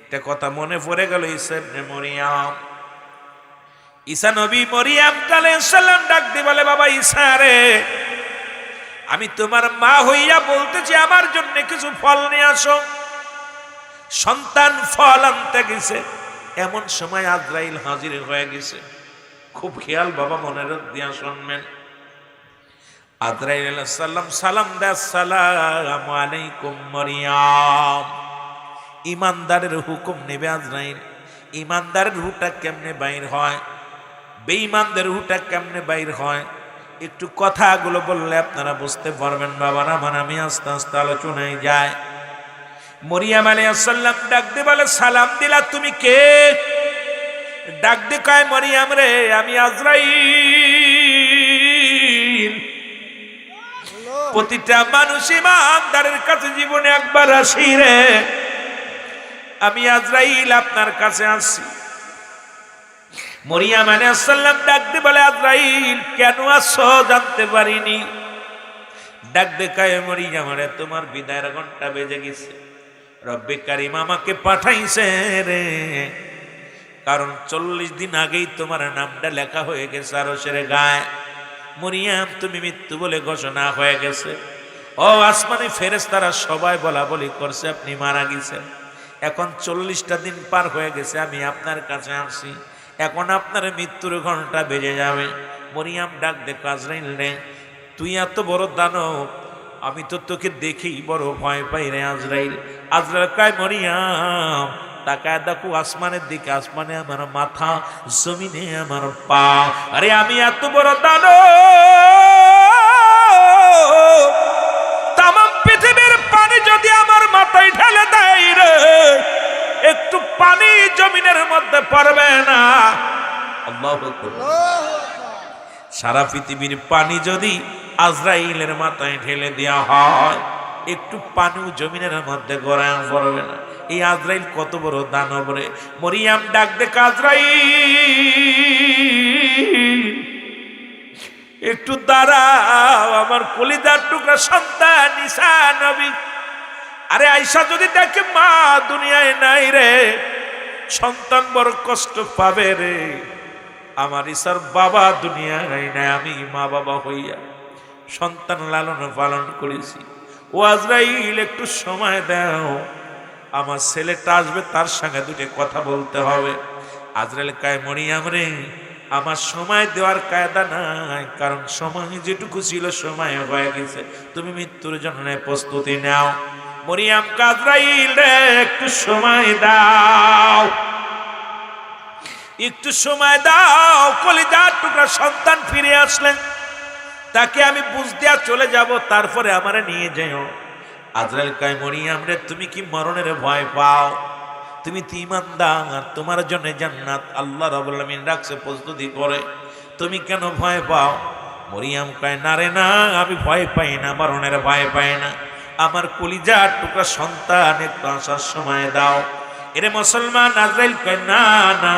একটা কথা মনে পড়ে গেল, ঈসা ইবনে মরিয়ম, ঈসা নবী মরিয়ম আলাইহিস সালাম ডাক দিয়ে বলে, বাবা ঈসা রে, আমি তোমার মা হইয়া বলতেছি আমার জন্য কিছু ফল নিয়ে আসো। সন্তান ফল আনতে গেছে, এমন সময় আজরাইল হাজির হয়ে গেছে। খুব খেয়াল বাবা মনে দিয়া শুনবেন। আজরাইল আলাইহিস সালাম সালাম দেয়, আসসালামু আলাইকুম মরিয়ম। ইমানদারের হুকুম নেবে আজরাইল। ইমানদারের রুহটা কেমনে বাইর হয়, বেঈমানদের রুহটা কেমনে বাইর হয়, একটু কথাগুলো বললে আপনারা বুঝতে পারবেন বাবারা। আমি আস্তে আস্তে আলোচনায় যাই। মরিয়ম আলাইহিস সালাম ডাক দিয়ে বলে, সালাম দিলা, তুমি কে? ডাক দিয়ে কয়, মরিয়ম রে, আমি আজরাইল। প্রতিটা মানুষ ইমানদারের কাছে জীবনে একবার আসি রে, আমি আজরাইল আপনার কাছে আসছি। মরিয়ম আলাইহিস সালাম ডাক দিয়ে বলে, আজরাইল কেন আসছো জানতে পারিনি। ডাক দিয়ে কয়, মরিয়ম রে, তোমার বিদায়ের ঘন্টা বেজে গেছে, রব্বে কারিম আমাকে পাঠাইছে রে, কারণ 40 দিন আগেই তোমার নামটা লেখা হয়ে গেছে আরশের গায়ে। মরিয়ম তুমি মৃত্যু বলে ঘোষণা হয়ে গেছে। ও আসমানি ফেরেশতারা সবাই বলা বলি করছে আপনি মারা গেছেন। এখন 40টা দিন পার হয়ে গেছে, আমি আপনার কাছে আসছি, এখন আপনার মৃত্যুর ঘন্টা বেজে যাবে। মরিয়ম ডাক দেখো, আজরাইল রে, তুই এত বড় দানব, আমি তো তোকে দেখেই বড় ভয় পাই রে আজরাইল। আজরাইল কয়, মরিয়ম তাকায় দেখো আসমানের দিকে, আসমানে আমার মাথা, জমিনে আমার পা। আরে আমি এত বড় দানব, তামাম পৃথিবীর পানি যদি আমার মাথায় ঢেলে দেয় রে, একটু পানি জমিনের মধ্যে পড়বে না। আল্লাহু আকবার। সারা পৃথিবীর পানি যদি আজরাইলের মাথায় ঢেলে দেওয়া হয়, একটু পানিও জমিনের মধ্যে গড়ায় পড়বে না। এই আজরাইল কত বড় দানব রে। মরিয়ম ডাক দেখে, আজরাইল একটু দাঁড়াও, আমার কলিজার টুকরা সন্তান ঈসা নবী। আরে আয়েশা যদি দেখে মা দুনিয়ায় নাই রে, সন্তান বড় কষ্ট পাবে রে। আমার ঈসার বাবা দুনিয়ায় নাই, আমি মা বাবা হইয়া সন্তান লালন পালন করেছি। ও আজরাইল একটু সময় দাও, আমার ছেলেটা আসবে, তার সঙ্গে দুটো কথা বলতে হবে। আজরাইল কয়, মরিয়ম রে, আমার সময় দেওয়ার কায়দা নাই, কারণ সময় যেটুকু ছিল সময় হয়ে গেছে, তুমি মৃত্যুর জন্য প্রস্তুতি নাও। মরিয়ম কয়, আজরাইল রে, একটু সময় দাও, একটু সময় দাও। কলিজার টুকরা সন্তান ফিরে আসলেন, তাকে আমি বুঝ দিয়া চলে যাব, তারপরে আমারে নিয়ে যাও। আজরাইল কয়, মরিয়ম রে, তুমি কি মরণের ভয় পাও? তুমি তো ঈমানদার, তোমার জন্য জান্নাত আল্লাহ রাব্বুল আলামিন রাখছে প্রস্তুতি করে, তুমি কেন ভয় পাও? মরিয়ম কয়, না রে না, আমি ভয় পাই না, মরণের ভয় পাই না, আমার কলিজার টুকরা সন্তান একটু আসার সময় দাও। এরে মুসলমান, আজরাইল কয়, না না।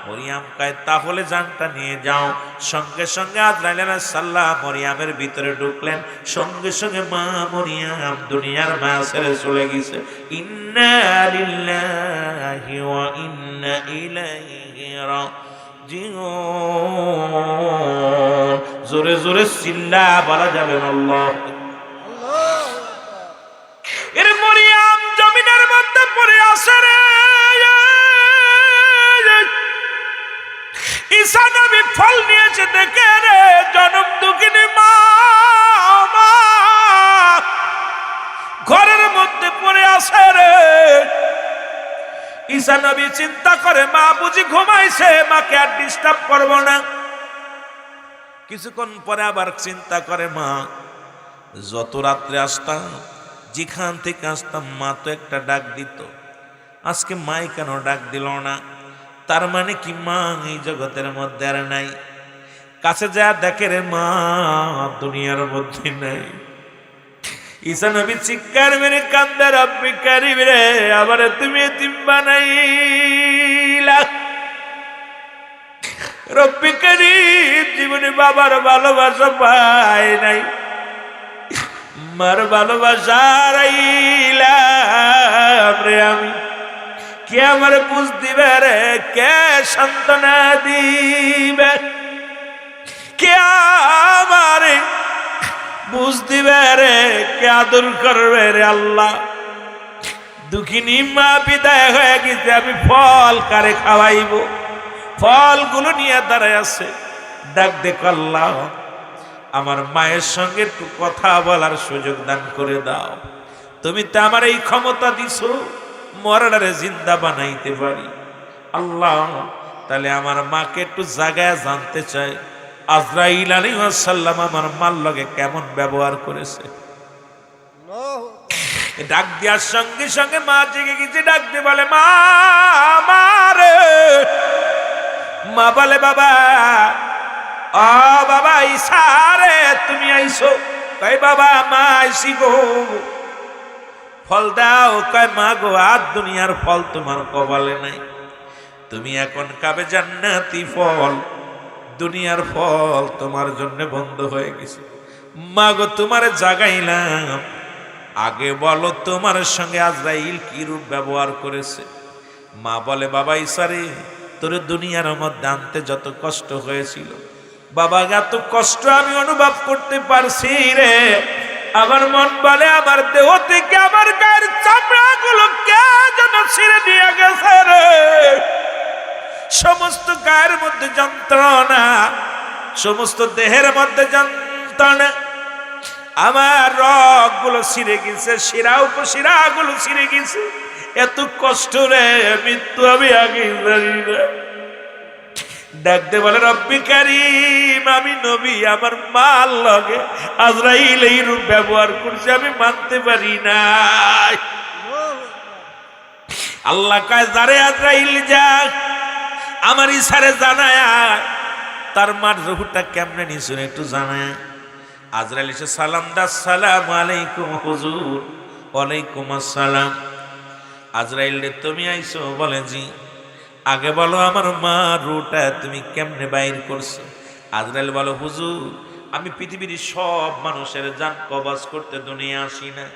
মরিয়ম কয়, তাহলে জানটা নিয়ে যাও। সঙ্গে সঙ্গে আজরাইল আলাইহিস সালাম মরিয়মের ভিতরে ঢুকলেন, সঙ্গে সঙ্গে মা মরিয়ম দুনিয়ার মা ছেড়ে চলে গেছে। ইন্না লিল্লাহি ওয়া ইন্না ইলাইহি রাজিউন। জোরে জোরে চিল্লা বলা যাবে আল্লাহ। এর মরিয়ম জমিনের মধ্যে পড়ে আছে রে। ঈসা নবী ফল নিয়েছে দেখে রে, জনম দুঃখিনী মা ঘরের মধ্যে পড়ে আছে রে। ঈসা নবী চিন্তা করে, মা বুঝি ঘুমাইছে, মাকে আর ডিস্টার্ব করবো না। কিছুক্ষণ পরে আবার চিন্তা করে, মা যত রাত্রে আসতাম, যেখান থেকে আসতাম, মা তো একটা ডাক দিত, আজকে মাই কেন ডাক দিল না? তার মানে কি মা এই জগতের মধ্যে আর নাই? কাছে যা দেখে রে, মা দুনিয়ার মধ্যে নাই। ঈসা নবী চিৎকার মেরে কান্দে, রব্বি কারিম রে, আবার তুমি এতিম বানাইলা। রব্বি কারিম, জীবনে বাবার ভালোবাসা পাই নাই, মার ভালোবাসা হারাইলাম রে আমি। কে আমার বুঝ দিবে রে, কে সান্ত্বনা দিবে, কে আমার বুঝ দিবে রে, কে আদর করবে রে আল্লাহ। দুঃখিনী মা বিদায় হয়ে গেছে, আমি ফল কারে খাওয়াইব? ফলগুলো নিয়ে দাঁড়ায় আছে। ডাক দেখো আল্লাহ, আমার মায়ের সঙ্গে একটু কথা বলার সুযোগ দান করে দাও। তুমি তো আমার এই ক্ষমতা দিছো মরারে জিন্দা বানাইতে পারি। আল্লাহ, তাহলে আমার মাকে একটু জায়গায় জানতে চাই আজরাইল আলাইহিস সালাম আমার মার লগে কেমন ব্যবহার করেছে। ডাক দেওয়ার সঙ্গে সঙ্গে মা জেগে গেছে। ডাক দিয়ে বলে, মা মারে। মা বলে, বাবা, ও বাবা ঈসা রে, তুমি আইছো? কই বাবা, মা আইসি গো। ফল দাও। কয় মা গো, আর দুনিয়ার ফল তোমার কপালে নাই, তুমি এখন খাবে জান্নাতি ফল, দুনিয়ার ফল তোমার জন্য বন্ধ হয়ে গেছে। মা গো, তোমার জাগাইলাম, আগে বলো তোমার সঙ্গে আজরাইল কি রূপ ব্যবহার করেছে। মা বলে, বাবা ঈসা রে, তোর দুনিয়ার মধ্যে আনতে যত কষ্ট হয়েছিল বাবা, এত কষ্ট আমি অনুভব করতে পারছি রে। আমার মন বলে, আমার দেহ থেকে আমার গায়ের চামড়া গুলো কে যেন ছিঁড়ে নিয়ে গেছে রে। সমস্ত গায়ের মধ্যে যন্ত্রণা, সমস্ত দেহের মধ্যে যন্ত্রণা, আমার রগ গুলো ছিঁড়ে গেছে, শিরা উপশিরা গুলো ছিঁড়ে গেছে। এত কষ্ট রে, মৃত্যু আমি আগে জানি না। ডাকতে বলে, রব্বি কারীম, আমি নবী, আমার মার লগে আজরাইল এই রূপ ব্যবহার করছে, আমি মানতে পারি না। আল্লাহ কয়, যারে আজরাইল যাক আমার ইশারে জানায় তার মার রূহটা কেমনে নিছো একটু জানায়। আজরাইল এসে সালাম দা, আসসালামু আলাইকুম হুজুর। ওয়ালাইকুম আসসালাম। আজরাইল রে, তুমি আইছো? বলে জি। আগে বলো আমার মা রূহটা তুমি কেমনে বাইর করছো? আজরাইল বলো, হুজুর, আমি পৃথিবীর সব মানুষের জান কবজ করতে দুনিয়া আসি না,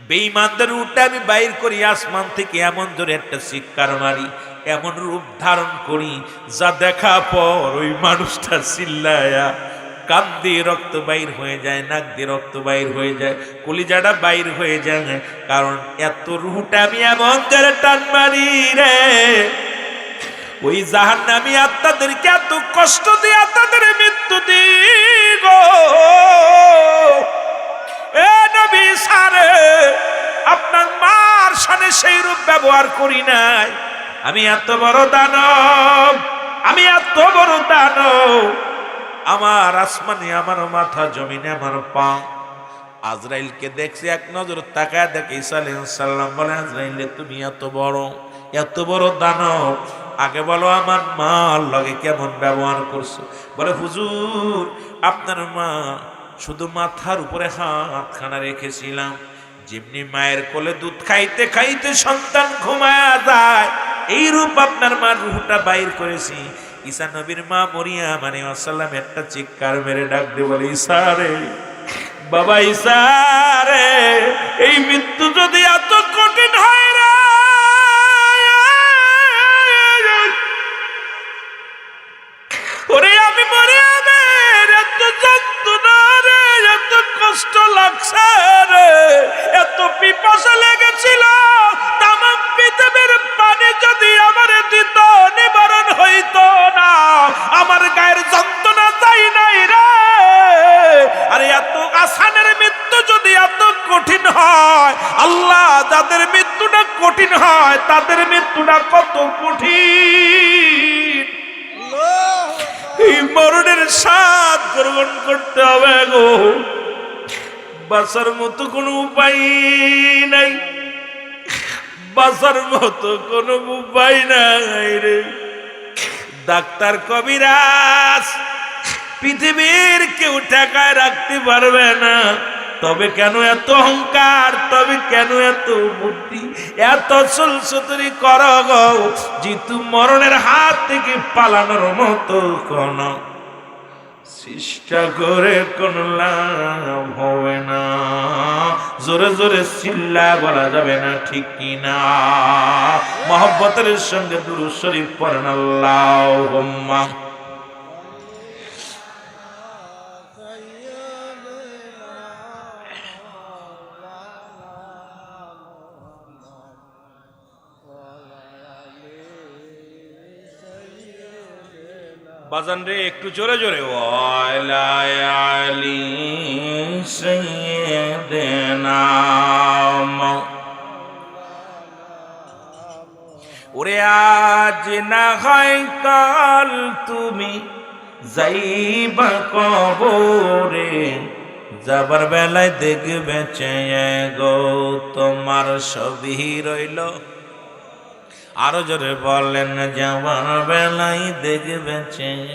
বেঈমানদের রূহটা আমি বাইর করি আসমান থেকে, এমন জোরে একটা চিৎকার মারি, এমন রূপ ধারণ করি যা দেখা পর ওই মানুষটা চিল্লায়া কান দিয়ে রক্ত বাইর হয়ে যায়, নাক দিয়ে রক্ত বাইর হয়ে যায়, কলিজাটা বাইর হয়ে যায়, কারণ এত রূহটা আমি এমন জোরে টান মারি রে। ওই জাহান্নামী আত্মাদেরকে এত কষ্ট দিয়ে তাদের মৃত্যু দিব। এ নবী সারে, আপনার মার সামনে সেই রূপ ব্যবহার করি নাই। আমি এত বড় দানব, আমি এত বড় দানব, আমার আসমানে আমার মাথা, জমিনে আমার পা। আজরাইলকে দেখছি, এক নজর তাকায় দেখে ঈসা আলাইহিস সালাম বলে, আজরাইল তুমি এত বড় দানব, আগে বলো আমার মার লগে কেমন ব্যবহার করছো? বলে, হুজুর, আপনার মা শুধু মাথার উপরে হাতখানা রেখেছিলাম, যেমনি মায়ের কোলে দুধ খাইতে খাইতে সন্তান ঘুমায়া যায়, এই রূপ আপনার মার রূহটা বাইর করেছি। ঈসা নবীর মা মরিয়ম আলাইহিস সালাম একটা চিৎকার মেরে ডাক দিয়ে বলে, ঈসা রে, বাবা ঈসা রে, এই মৃত্যু যদি এত কঠিন হয় রে, ওরে আমি মরিয়মের এত যন্ত্রণা রে, এত কষ্ট লাগছে রে, এত পিপাসা লেগেছিল, তামাম পৃথিবীর পানি যদি আমার দিত নিবারণ হইত না, আমার গায়ের যন্ত্রণা চাই নাই রে। আর এত আসানের মৃত্যু যদি এত কঠিন হয়, আল্লাহ যাদের মৃত্যুটা কঠিন হয় তাদের মৃত্যুটা কত কঠিন। এই মরণের স্বাদ গ্রহণ করতে হবে গো, বাঁচার মতো কোনো উপায় নাই, বাঁচার মতো কোনো উপায় নাই রে। ডাক্তার কবিরাজ পৃথিবীর কেউ ঠেকায় রাখতে পারবে না। তবে কেন এত অহংকার, তবে কেন এত বুদ্ধি, এত চুলচুতুরি করো গো, যেহেতু মরণের হাত থেকে পালানোর মতো কোন চেষ্টা করে কোন লাভ হবে না, জোরে জোরে চিল্লা বলা যাবে না, ঠিক কিনা? মহব্বতের সঙ্গে দুরূদ শরীফ পড়েন আল্লাহুম্মা। বাজান রে একটু জোরে জোরে, ওয়ালা আলী সাইয়্যিদিনা। ওরে আজ না হয় কাল তুমি যাইবা কবরে, যাবার বেলায় দেখবে চেয়ে গো তোমার ছবি রইল। আরো জোরে বলেন, যাবার বেলায় দেখবে চেয়ে।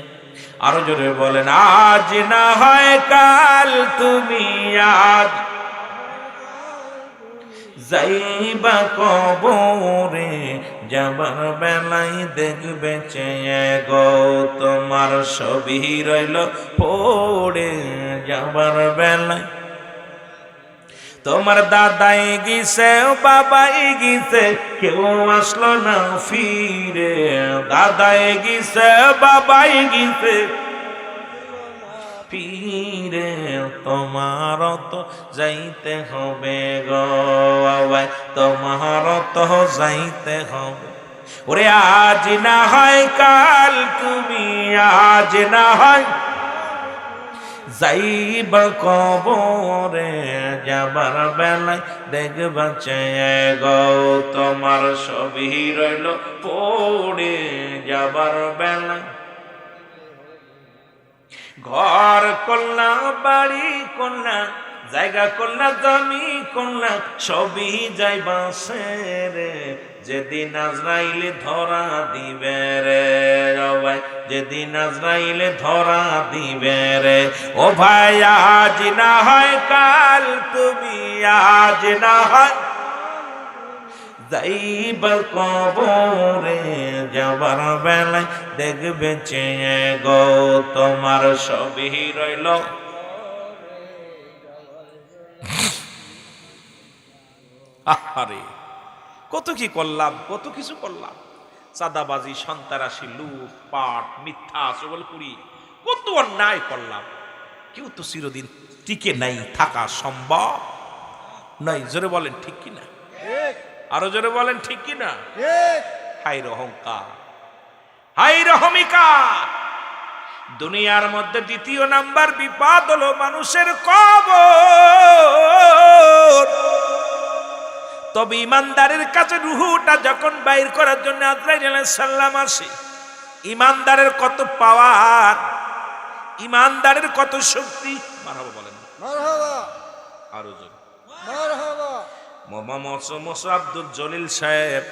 আরো জোরে বলেন, আজ না হয় কাল তুমি আজ যাইবা কবরে, যাবার বেলায় দেখবে চেয়ে গো তোমার ছবি রইল পড়ে। যাবার বেলায় তোমার দাদাই গিয়েছে, বাবাই গিয়েছে, কেউ আসলো না ফিরে। দাদাই গিয়েছে, বাবাই গিয়েছে ফিরে, তোমার তো যাইতে হবে গো, তোমার তো যাইতে হবে। ওরে আজ না হয় কাল তুমি আজ না হয় যাইবা কবরে, যাবার বেলায় দেখবা চেয়ে গো তোমার ছবি রইল পড়ে। যাবার বেলায় ঘর করলা, বাড়ি করলা, জায়গা করলা, জমি করলা, সবই যাইবা সেরে। যেদিন আজরাইলে ধরা দিবে রে ভাই, যেদিন আজরাইলে ধরা দিবে রে। ও ভাই আজ না হয় কাল তুমি আজ না হয় যাইবা কবরে, যাবার বেলায় দেখবে চেয়ে গো তোমার ছবি রইল। আরে কত কি করলাম, কত কিছু করলাম, চাঁদাবাজি, সন্ত্রাসী, লুট পাট, মিথ্যা চগলখুরি, কত অন্যায় করলাম। কেউ তো চিরদিন টিকে নাই, থাকা সম্ভব নয়। জোরে বলেন ঠিক কিনা? আরো জোরে বলেন ঠিক কিনা? হাই অহংকার, হাই রহমিকা। দুনিয়ার মধ্যে দ্বিতীয় নাম্বার বিপদ হলো মানুষের কবর। তবে ইমানদারের কাছে রুহুটা যখন বাইর করার জন্য আজরাইল আলাইহিস সালাম আসে, ইমানদারের কত পাওয়ার, ইমানদারের কত শক্তি। মারহাবা বলেন, মারহাবা। আরো জোরে মারহাবা। মোহাম্মদ আব্দুল জলিল সাহেব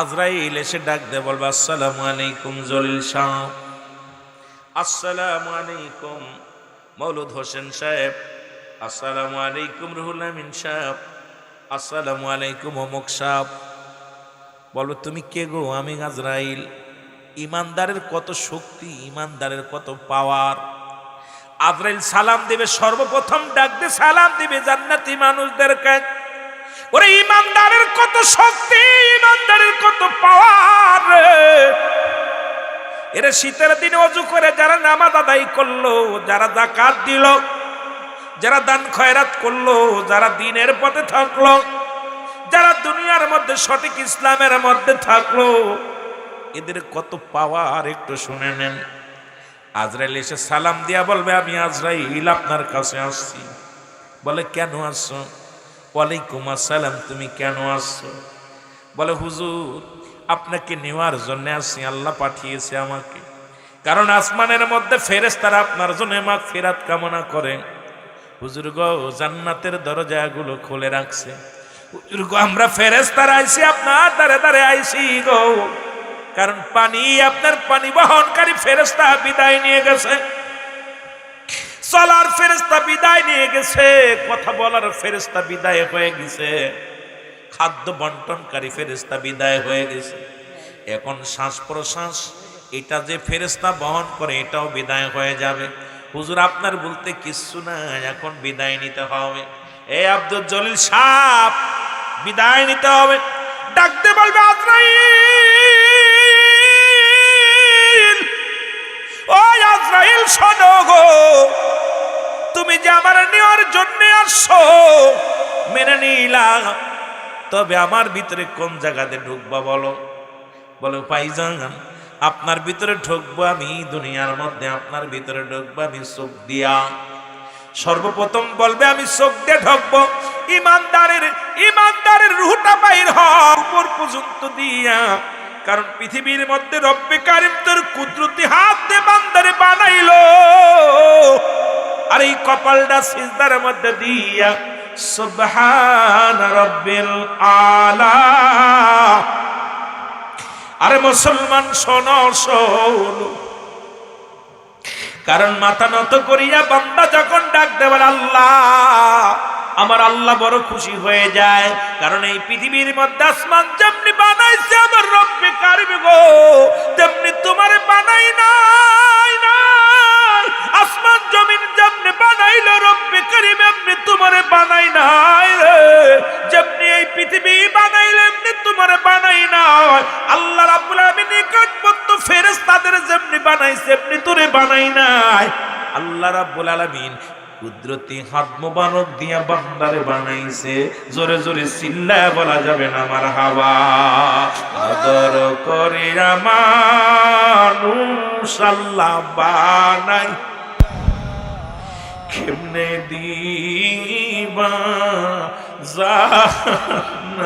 আজরাইল এসে ডাক দিয়ে বলবে, আসসালামু আলাইকুম জলিল সাহেব। আসসালামু আলাইকুম মৌলুদ হোসেন সাহেব। আসসালামু আলাইকুম রুহুল আমিন সাহেব। আসসালামু আলাইকুম অমুক সাহেব। বলবে, তুমি কে গো? আমি আজরাইল। ইমানদারের কত শক্তি, ইমানদারের কত পাওয়ার। আজরাইল সালাম দিবে, সর্বপ্রথম ডাক দিয়ে সালাম দিবে জান্নাতি মানুষদেরকে। ওরে ইমানদারের কত শক্তি, ইমানদারের কত পাওয়ার। এরা শীতের দিনে অজু করে যারা নামাজ আদায় করলো, যারা যাকাত দিল, যারা দান খয়রাত করলো, যারা দিনের পথে থাকলো, যারা দুনিয়ার মধ্যে সঠিক ইসলামের মধ্যে থাকলো, এদের কত পাওয়ার একটু শুনে নেন। আজরাইল এসে সালাম দিয়া বলবে, আমি আজরাইল আপনার কাছে আসছি। বলে, কেন আসছো? ওয়ালাইকুম আসসালাম, তুমি কেন আসছো? বলে, হুজুর আপনাকে নেওয়ার জন্য আসছি, আল্লাহ পাঠিয়েছে আমাকে। কারণ আসমানের মধ্যে ফেরেশতারা আপনার জন্য মাগফিরাত কামনা করে। হুজুর গো, জান্নাতের দরজাগুলো খুলে রাখছে। হুজুর গো, আমরা ফেরেশতারা আইছি, আপনার দ্বারে দ্বারে আইছি গো। কারণ পানি, আপনার পানি বহনকারী ফেরেশতা বিদায় নিয়ে গেছে, চলার ফেরেশতা বিদায় নিয়ে গেছে, কথা বলার ফেরেশতা বিদায় হয়ে গেছে, খাদ্য বন্টনকারী ফেরেশতা বিদায় হয়ে গেছে। এখন শ্বাস প্রশ্বাস এটা যে ফেরেশতা বহন করে এটাও বিদায় হয়ে যাবে। হুজুর আপনার বলতে কিচ্ছু না, এখন বিদায় নিতে হবে। এই আব্দুল জলিল সাহেব বিদায় নিতে হবে। ডাকতে বলবে আজরাইল, ও আজরাইল শোনো গো, তুমি যে আমার নেওয়ার জন্য আসছো মেনে নিলাম, তবে আমার ভিতরে কোন জায়গাতে ঢুকবা বলো? বলো ভাইজান আপনার ভিতরে ঢুকবো আমি দুনিয়ার মধ্যে, আপনার ভিতরে ঢুকবো আমি চোখ দিয়া। সর্বপ্রথম বলবে আমি চোখ দিয়ে ঢুকবো, ইমানদারের রূহটা বাইর হয় উপর পর্যন্ত দিয়া। কারণ পৃথিবীর মধ্যে রব্বে কারিম তোর কুদরতি হাত দিয়ে বান্দারে বানাইলো, আর এই কপালটা সিজদার মধ্যে দিয়া সুবহান রাব্বিল আলা। আরে মুসলমান শোনো শোনো, কারণ মাথা নত করিয়া বান্দা যখন ডাক দেবেন আল্লাহ, আমার আল্লাহ বড় খুশি হয়ে যায়। কারণ এই পৃথিবীর মধ্যে আসমান যেমনি বানাইছে আমার রব্বে কারিম গো, তেমনি তোমারে বানাই নাই। আসমান জমিন যেমনি বানাইলো রব্বে কারিম এমনি তোমারে বানাই নাই রে। যেমনি এই পৃথিবী বানাইলো এমনি তোমারে বানাই নাই। আল্লাহ রাব্বুল আলামিন নিকটবর্ত ফেরেশতাদের যেমনি বানাইছে এমনি তোরে বানাই নাই। আল্লাহ রাব্বুল আলামিন কুদরতি হাত মোবারক দিয়া বান্দারে বানাইছে। জোরে জোরে চিল্লায় বলা যাবে না মারহাবা। আদর করে মানুষ আল্লাহ বানাই, কেমনে দিবা জাহান্নামে।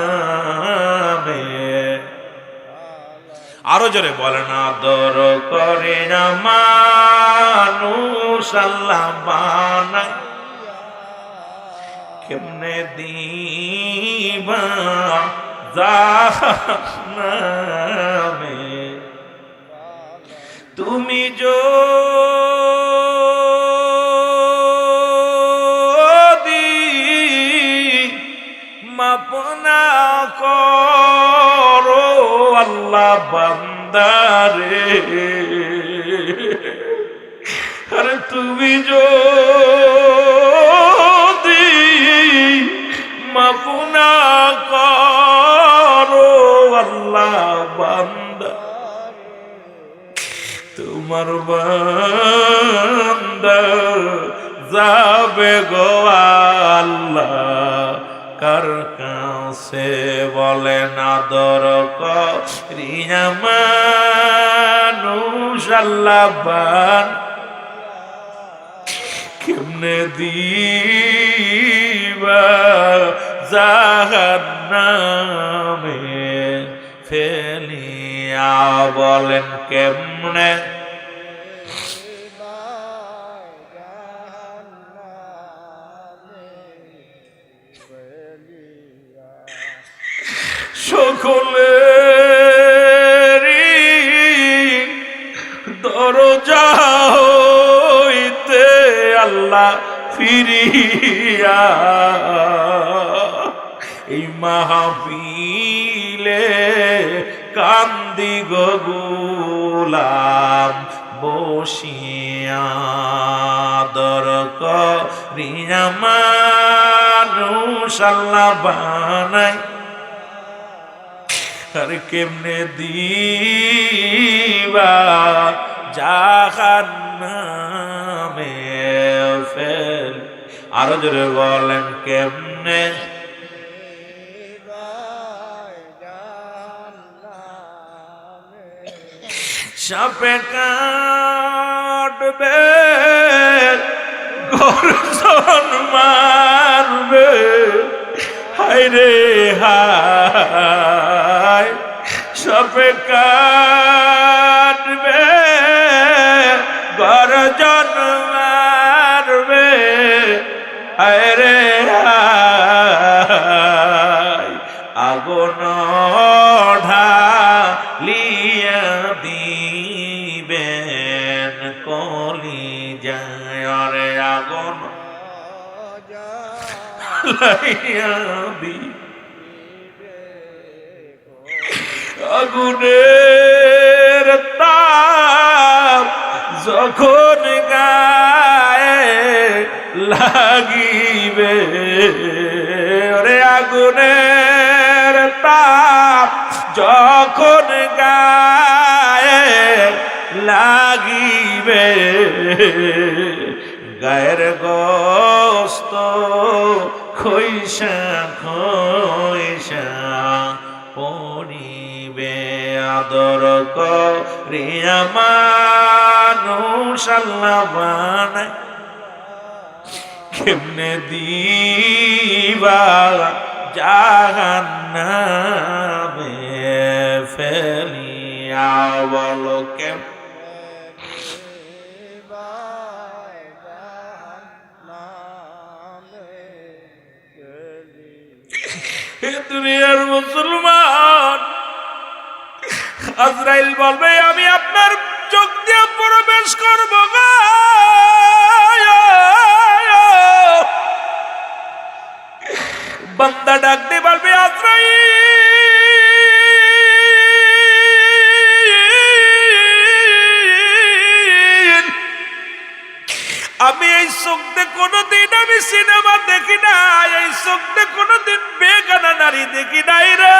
আরো জোরে বলেন আদর করে মানুষ আল্লাহ বানাই, কেমনে দিবা জাহান্নামে। তুমি যদি মাপ না করো আল্লাহ বান্দারে, আরে তুমি যদি মাপ না করো আল্লাহ বান্দা, তোমার বান্দা যাবে গো আল্লাহ কার কাছে? বলেন আদর করিয়া মানুষ আল্লাহ বান, কেমনে দিবা জাহান্নামে ফেলিয়া। বলেন কেমনে সকলেরই দরজা হইতে আল্লাহ ফিরিয়া এই মাহফিলে কান্দি গো গোলাম বসিয়া। দর করিয়া মানুষ আল্লাহ বানাই, আর কেমনে দিবা জাহান্নামে ফেল। আরো জোরে বলেন কেমনে সাপে কাটবে গর্জন মারবে, হায় রে হায় সাপে কাটবে গর্জন মারবে, হায় রে হায় আগুন ঢালিয়া দিবেন কলি যায়, রে আগুন লাইয়া দি আগুনের তাপ যখন গায়ে লাগিবে, ওরে আগুনের তাপ যখন গায়ে লাগিবে, গায়ের গোস্ত খইসা খইসা পড়িবে, আদর করিয়া মানুষ আল্লাহ বানায়, কেমনে দিবা জাহান্নামে ফেলিয়া, বলো কেমনে দুনিয়ার মুসলমান। আজরাইল বলবে আমি আপনার চোখ দিয়ে প্রবেশ করব গো, বান্দা ডাক দিয়ে বলবে আজরাইল আমি এই চোখ দিয়ে কোনোদিন আমি সিনেমা দেখি নাই, এই চোখ দিয়ে কোনোদিন বেগানা নারী দেখি নাই রে,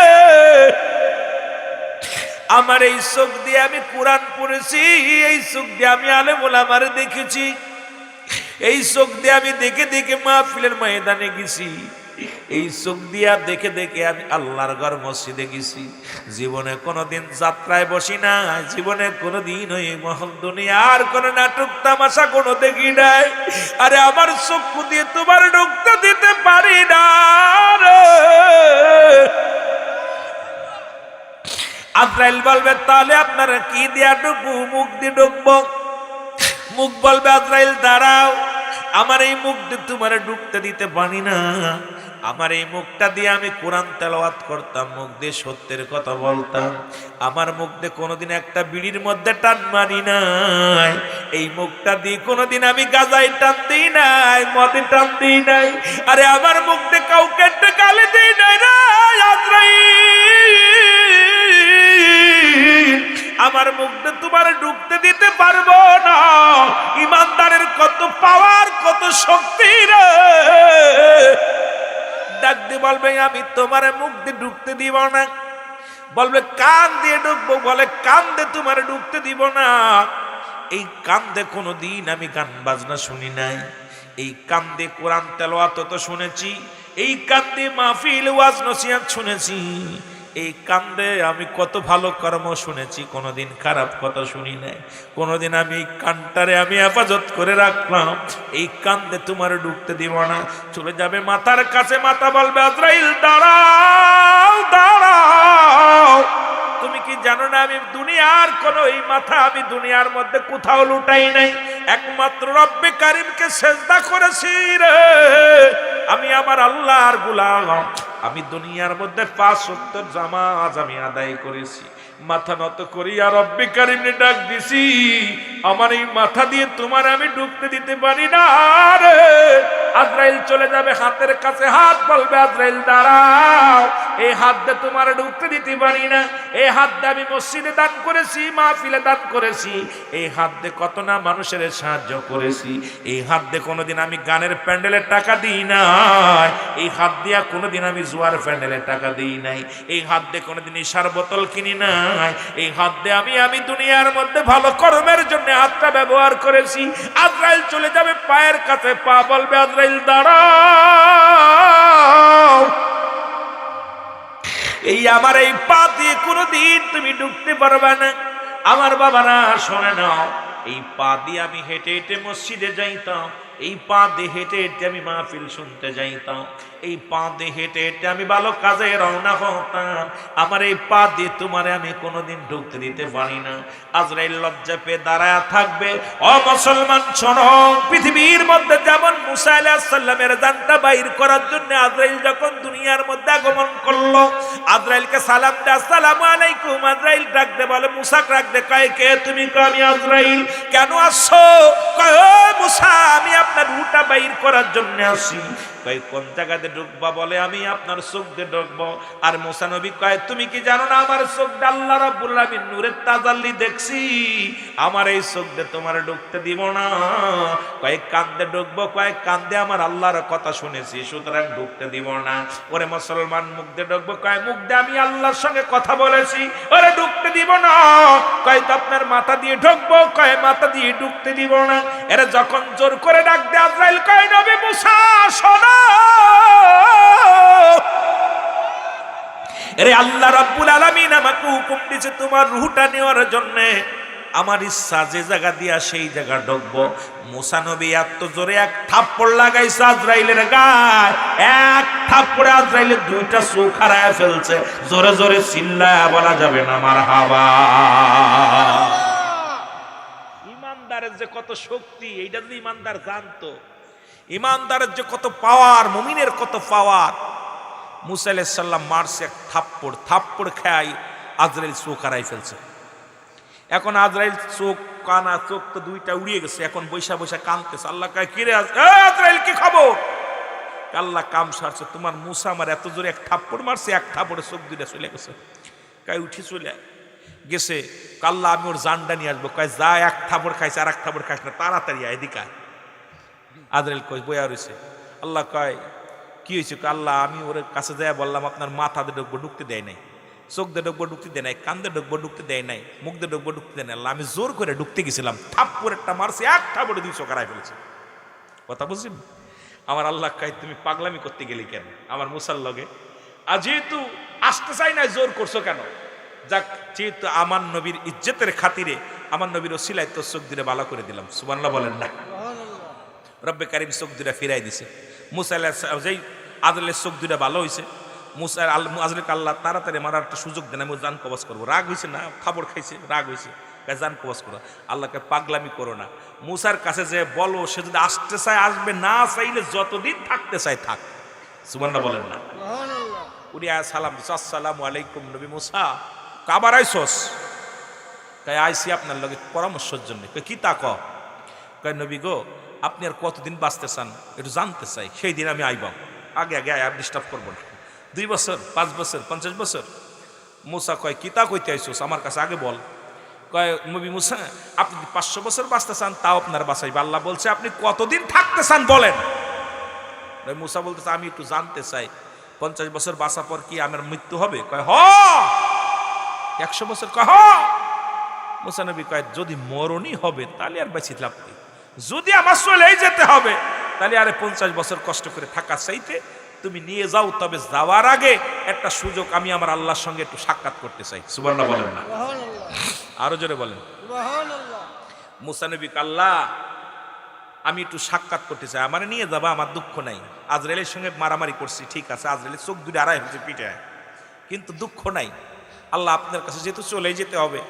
আমার এই চোখ দিয়ে আমি কোরআন পড়েছি, এই চোখ দিয়ে আমি আলেম ওলামারে দেখেছি, এই চোখ দিয়ে আমি দেখে দেখে মাহফিলের ময়দানে গেছি, এই চোখ দিয়া দেখে দেখে আমি আল্লাহর ঘর মসজিদে গেছি, জীবনে কোনোদিন যাত্রায় বসি না, জীবনে কোনোদিন ওই মহল দুনিয়ার কোন নাটক তামাশা কোনো দেখি নাই, আরে আমার চক্ষু দিয়ে তোমার ঢুকতে দিতে পারি না রে। আজরাইল বলবে তাহলে আপনারা কি দিয়া ঢুকবো? মুখ দিয়ে ঢুকবো। মুখ বলবে আজরাইল দাঁড়াও, আমার এই মুখ দিয়ে তোমার ঢুকতে দিতে পারি না, আমার এই মুখটা দিয়ে আমি কোরআন তেলাওয়াত করতাম, মুখ দিয়ে সত্যের কথা বলতাম, আমার মুখ দিয়ে কোনোদিন একটা বিড়ির মধ্যে টান মারি নাই, এই মুখটা দিয়ে কোনোদিন আমি গাজায় টান দিই নাই, মদে টান দিই নাই, আরে আমার মুখ দিয়ে কাউকে একটা গালি দিই নাই রে আজরাইল, আমার মুখ দিয়ে তোমার ঢুকতে দিতে পারবো না। ইমানদারের কত পাওয়ার, কত শক্তি রে। ডাক দিয়ে বলবে আমি তোমার মুখ দিয়ে ঢুকতে দিব না, বলবে কান দিয়ে ঢুকবো, বলে কান দিয়ে তোমার ঢুকতে দিব না। এই কান দিয়ে কোনোদিন আমি গান বাজনা শুনি নাই, এই কান দিয়ে কোরআন তেলাওয়াত তো শুনেছি, এই কান দিয়ে মাহফিল ওয়াজ নসিহত শুনেছি, এই কান্দে আমি কত ভালো কর্ম শুনেছি, কোনোদিন খারাপ কথা শুনি নাই, কোনোদিন আমি এই কানটারে আমি হেফাজত করে রাখলাম, এই কান্দে তোমার ঢুকতে দিব না। চলে যাবে মাথার কাছে, মাথা বলবে আজরাইল দাঁড়াও দাঁড়াও, তুমি কি জানো না আমি দুনিয়ার কোন এই মাথা আমি দুনিয়ার মধ্যে কোথাও লুটাই নাই, একমাত্র রব্বে কারিমকে সেজদা করেছি রে, আমি আমার আল্লাহর গোলাম, আমি দুনিয়ার মধ্যে 5 ওয়াক্ত নামাজ আমি আদায় করেছি, মাথা নত করিয়া রব্বে কারিমকে ডাক দিছি, আমার এই মাথা দিয়ে তোমার আমি ঢুকতে দিতে পারি না রে। আজরাইল চলে যাবে হাতের কাছে, হাত বলবে আজরাইল দাঁড়াও, এই হাত দিয়ে তোমার ঢুকতে দিতে পারি না, এই হাত দিয়ে আমি মসজিদে দান করেছি, মাহফিলে দান করেছি, এই হাত দিয়ে কত না মানুষের সাহায্য করেছি, এই হাত দিয়ে কোনোদিন আমি গানের প্যান্ডেলের টাকা দিই নাই, এই হাত দিয়া কোনোদিন আমি জুয়ার প্যান্ডেলের টাকা দিই নাই, এই হাত দিয়ে কোনোদিন ইশার বোতল কিনি নাই, এই হাত দিয়ে আমি দুনিয়ার মধ্যে ভালো কর্মের জন্য হাতটা ব্যবহার করেছি। আজরাইল চলে যাবে পায়ের কাছে, পা বলবে আজরাইল দাঁড়াও, এই আমার এই পা দিয়ে কোনোদিন তুমি ঢুকতে পারবে না। আমার বাবারা শোনে নাও, এই পা দিয়ে আমি হেঁটে হেঁটে মসজিদে যাইতাম, এই পা দিয়ে হেঁটে হেঁটে আমি মাহফিল শুনতে যাইতাম, এই পা দিয়ে হেঁটে হেঁটে আমি ভালো কাজে রওনা হতাম, আমার এই পা দিয়ে তোমারে আমি কোনোদিন ঢুকতে দিতে পারি না। আজরাইল লজ্জা পেয়ে দাঁড়ায় থাকবে। ও মুসলমান শোনো, পৃথিবীর মধ্যে যেমন মুসা আলাইহিস সালামের জানটা বাইর করার জন্য আজরাইল যখন দুনিয়ার মধ্যে আগমন করলো, আজরাইলকে সালাম দে, আসসালামু আলাইকুম। আজরাইল ডাক দে, বলে মুসা ডাক দে, কয় কে তুমি? কয় আমি আজরাইল। কেন আসছো? কয় মুসা আমি আপনার রুটা বাইর করার জন্য আসি। কয় কোন জায়গাতে ঢুকবা? বলে আমি আপনার চোখ দিয়ে ঢুকবো। আর মুসা নবী কয় তুমি কি জানো না আমার চোখ দিয়ে আল্লাহ রাব্বুল আলামিন নূরের তাজাল্লি দেখছি, আমার এই চোখ দিয়ে তোমার ঢুকতে দিব না। কয় কান্দে ঢুকবো? কয় কান্দে আমার আল্লাহর কথা শুনেছি সুতরাং ঢুকতে দিব না। ওরে মুসলমান মুখ দিয়ে ঢুকবো? কয় মুখ দিয়ে আমি আল্লাহর সঙ্গে কথা বলেছি, ওরে ঢুকতে দিব না। কয় তো আপনার মাথা দিয়ে ঢুকবো? কয় মাথা দিয়ে ঢুকতে দিব না। এরা যখন জোর করে ডাক দেয় আজরাইল কয় নবী মুসা শোনো, এরে আল্লাহ রাব্বুল আলামিন আমাকে হুকুম দিয়েছে তোমার রূহটা নেওয়ার জন্য, আমার ইচ্ছা যে জায়গা দিয়া সেই জায়গা ঢুকবো। মুসা নবী এত জোরে এক থাপ্পড় লাগাইছে আজরাইলের গায়ে, এক থাপ্পড়ে আজরাইলের দুইটা চোখ হারায় ফেলছে। জোরে জোরে চিল্লায়া বলা যাবে না মারহাবা। ইমানদারের যে কত শক্তি এইটা যদি ইমানদার জানতো, ইমানদারের যে কত পাওয়ার, মুমিনের কত পাওয়ার। মুসা আলাইহিস সালাম মারছে এক থাপ্পড়, থাপ্পড় খায় আজরাইল চোখ হারাই ফেলছে। এখন আজরাইল চোখ কানা চোখ তো দুইটা উড়িয়ে গেছে, এখন বৈশা বৈশা কাঁদতেছে। আল্লাহ কয় কিরে আজরাইল কি খবর? আল্লাহ কাম সারছে, তোমার মুসা আমার এত জোরে এক থাপ্পড় মারছে, এক থাপ্পড়ে চোখ দুইটা চলে গেছে। কয় উঠি চলে গেছে। আল্লাহ আমি ওর জানটা নিয়ে আসবো। কয় যা, এক থাপ্পড় খাইছে আর এক থাপ্পড় খাইছে না, তাড়াতাড়ি এদিকে আয়। আজরাইল কয় বইয়া রয়েছে। আল্লাহ কয় কি হয়েছে? আল্লাহ আমি ওর কাছে যাই বললাম আপনার মাথা দিয়ে ঢুকবো, ঢুকতে দেয় নাই, চোখ দিয়ে ঢুকবো ঢুকতে দেয় নাই, কান্দে ঢুকবো ঢুকতে দেয় নাই, মুখ দিয়ে ঢুকবো ঢুকতে দেয় নাই। আল্লাহ আমি জোর করে ঢুকতে গেছিলাম, থাপ্পড় একটা মারছে, এক থাপ্পড়ে দুই চোখ হারাই ফেলেছে। কথা বুঝছেন? আমার আল্লাহ কয় তুমি পাগলামি করতে গেলি কেন আমার মুসার লগে? আর যেহেতু আসতে চাই না জোর করছো কেন? যাক, যেহেতু আমার নবীর ইজ্জতের খাতিরে আমার নবীর ওসিলায় তোর চোখ দিয়ে ভালো করে দিলাম। সুবহানাল্লাহ বলেন না? রব্বে কারিম চোখ দুটা ফিরাই দিছে। মুসা আলাইহিস সালাম যেই আজরাইলের চোখ দুটা ভালো হয়েছে, মুসা আজরাইলকে আল্লাহ তাড়াতাড়ি মারার একটা সুযোগ দেন, আমি জান কবজ করবো। রাগ হয়েছে না, খাবড় খাইছে, রাগ হয়েছে, জান কবজ করো। আল্লাহকে পাগলামি করো না। মুসার কাছে যে বলো, সে যদি আসতে চায় আসবে, না চাইলে যতদিন থাকতে চায় থাক। সুবহানাল্লাহ বলেন না? উনি সালাম দিচ্ছে, আসসালামু আলাইকুম নবী মুসা। কাবার আইসোস? কয় আইসি আপনার লগে পরামর্শের জন্য। কি তা কয় নবী গো আপনি আর কতদিন বাঁচতে চান একটু জানতে চাই, সেই দিন আমি আইব। আগে আগে আর ডিস্টার্ব করবো না। 2 বছর, 5 বছর, 50 বছর? মুসা কয় কি তা কইতে আইসোস আমার কাছে আগে বল। কয় নবী মুসা আপনি 500 বছর বাঁচতে চান তাও আপনার বাঁচাইবে। আল্লাহ বলছে আপনি কতদিন থাকতে চান বলেন। মুসা বলতেছে আমি একটু জানতে চাই 50 বছর বাঁচা পর কি আমার মৃত্যু হবে? কয় হ। 100 বছর? কয় হ। মুসা নবী কয় যদি মরণই হবে তাহলে আর বেঁচে লাভ নেই, যদি আমার চলেই যেতে হবে তাহলে আরে 50 বছর কষ্ট করে থাকা চাইতে তুমি নিয়ে যাও, তবে যাওয়ার আগে একটা সুযোগ আমি আমার আল্লাহর সঙ্গে একটু সাক্ষাৎ করতে চাই। সুবহানাল্লাহ বলেন না? আরো জোরে বলেন সুবহানাল্লাহ। মুসা নবী আল্লাহ আমি একটু সাক্ষাৎ করতে চাই, আমার নিয়ে যাবা, আমার দুঃখ নাই। আজরাইলের সঙ্গে মারামারি করছি ঠিক আছে, আজরাইলের চোখ দুটো আড়াই হয়েছে পিঠে, কিন্তু দুঃখ নাই। আল্লাহ আপনার কাছে যেহেতু চলেই যেতে হবে,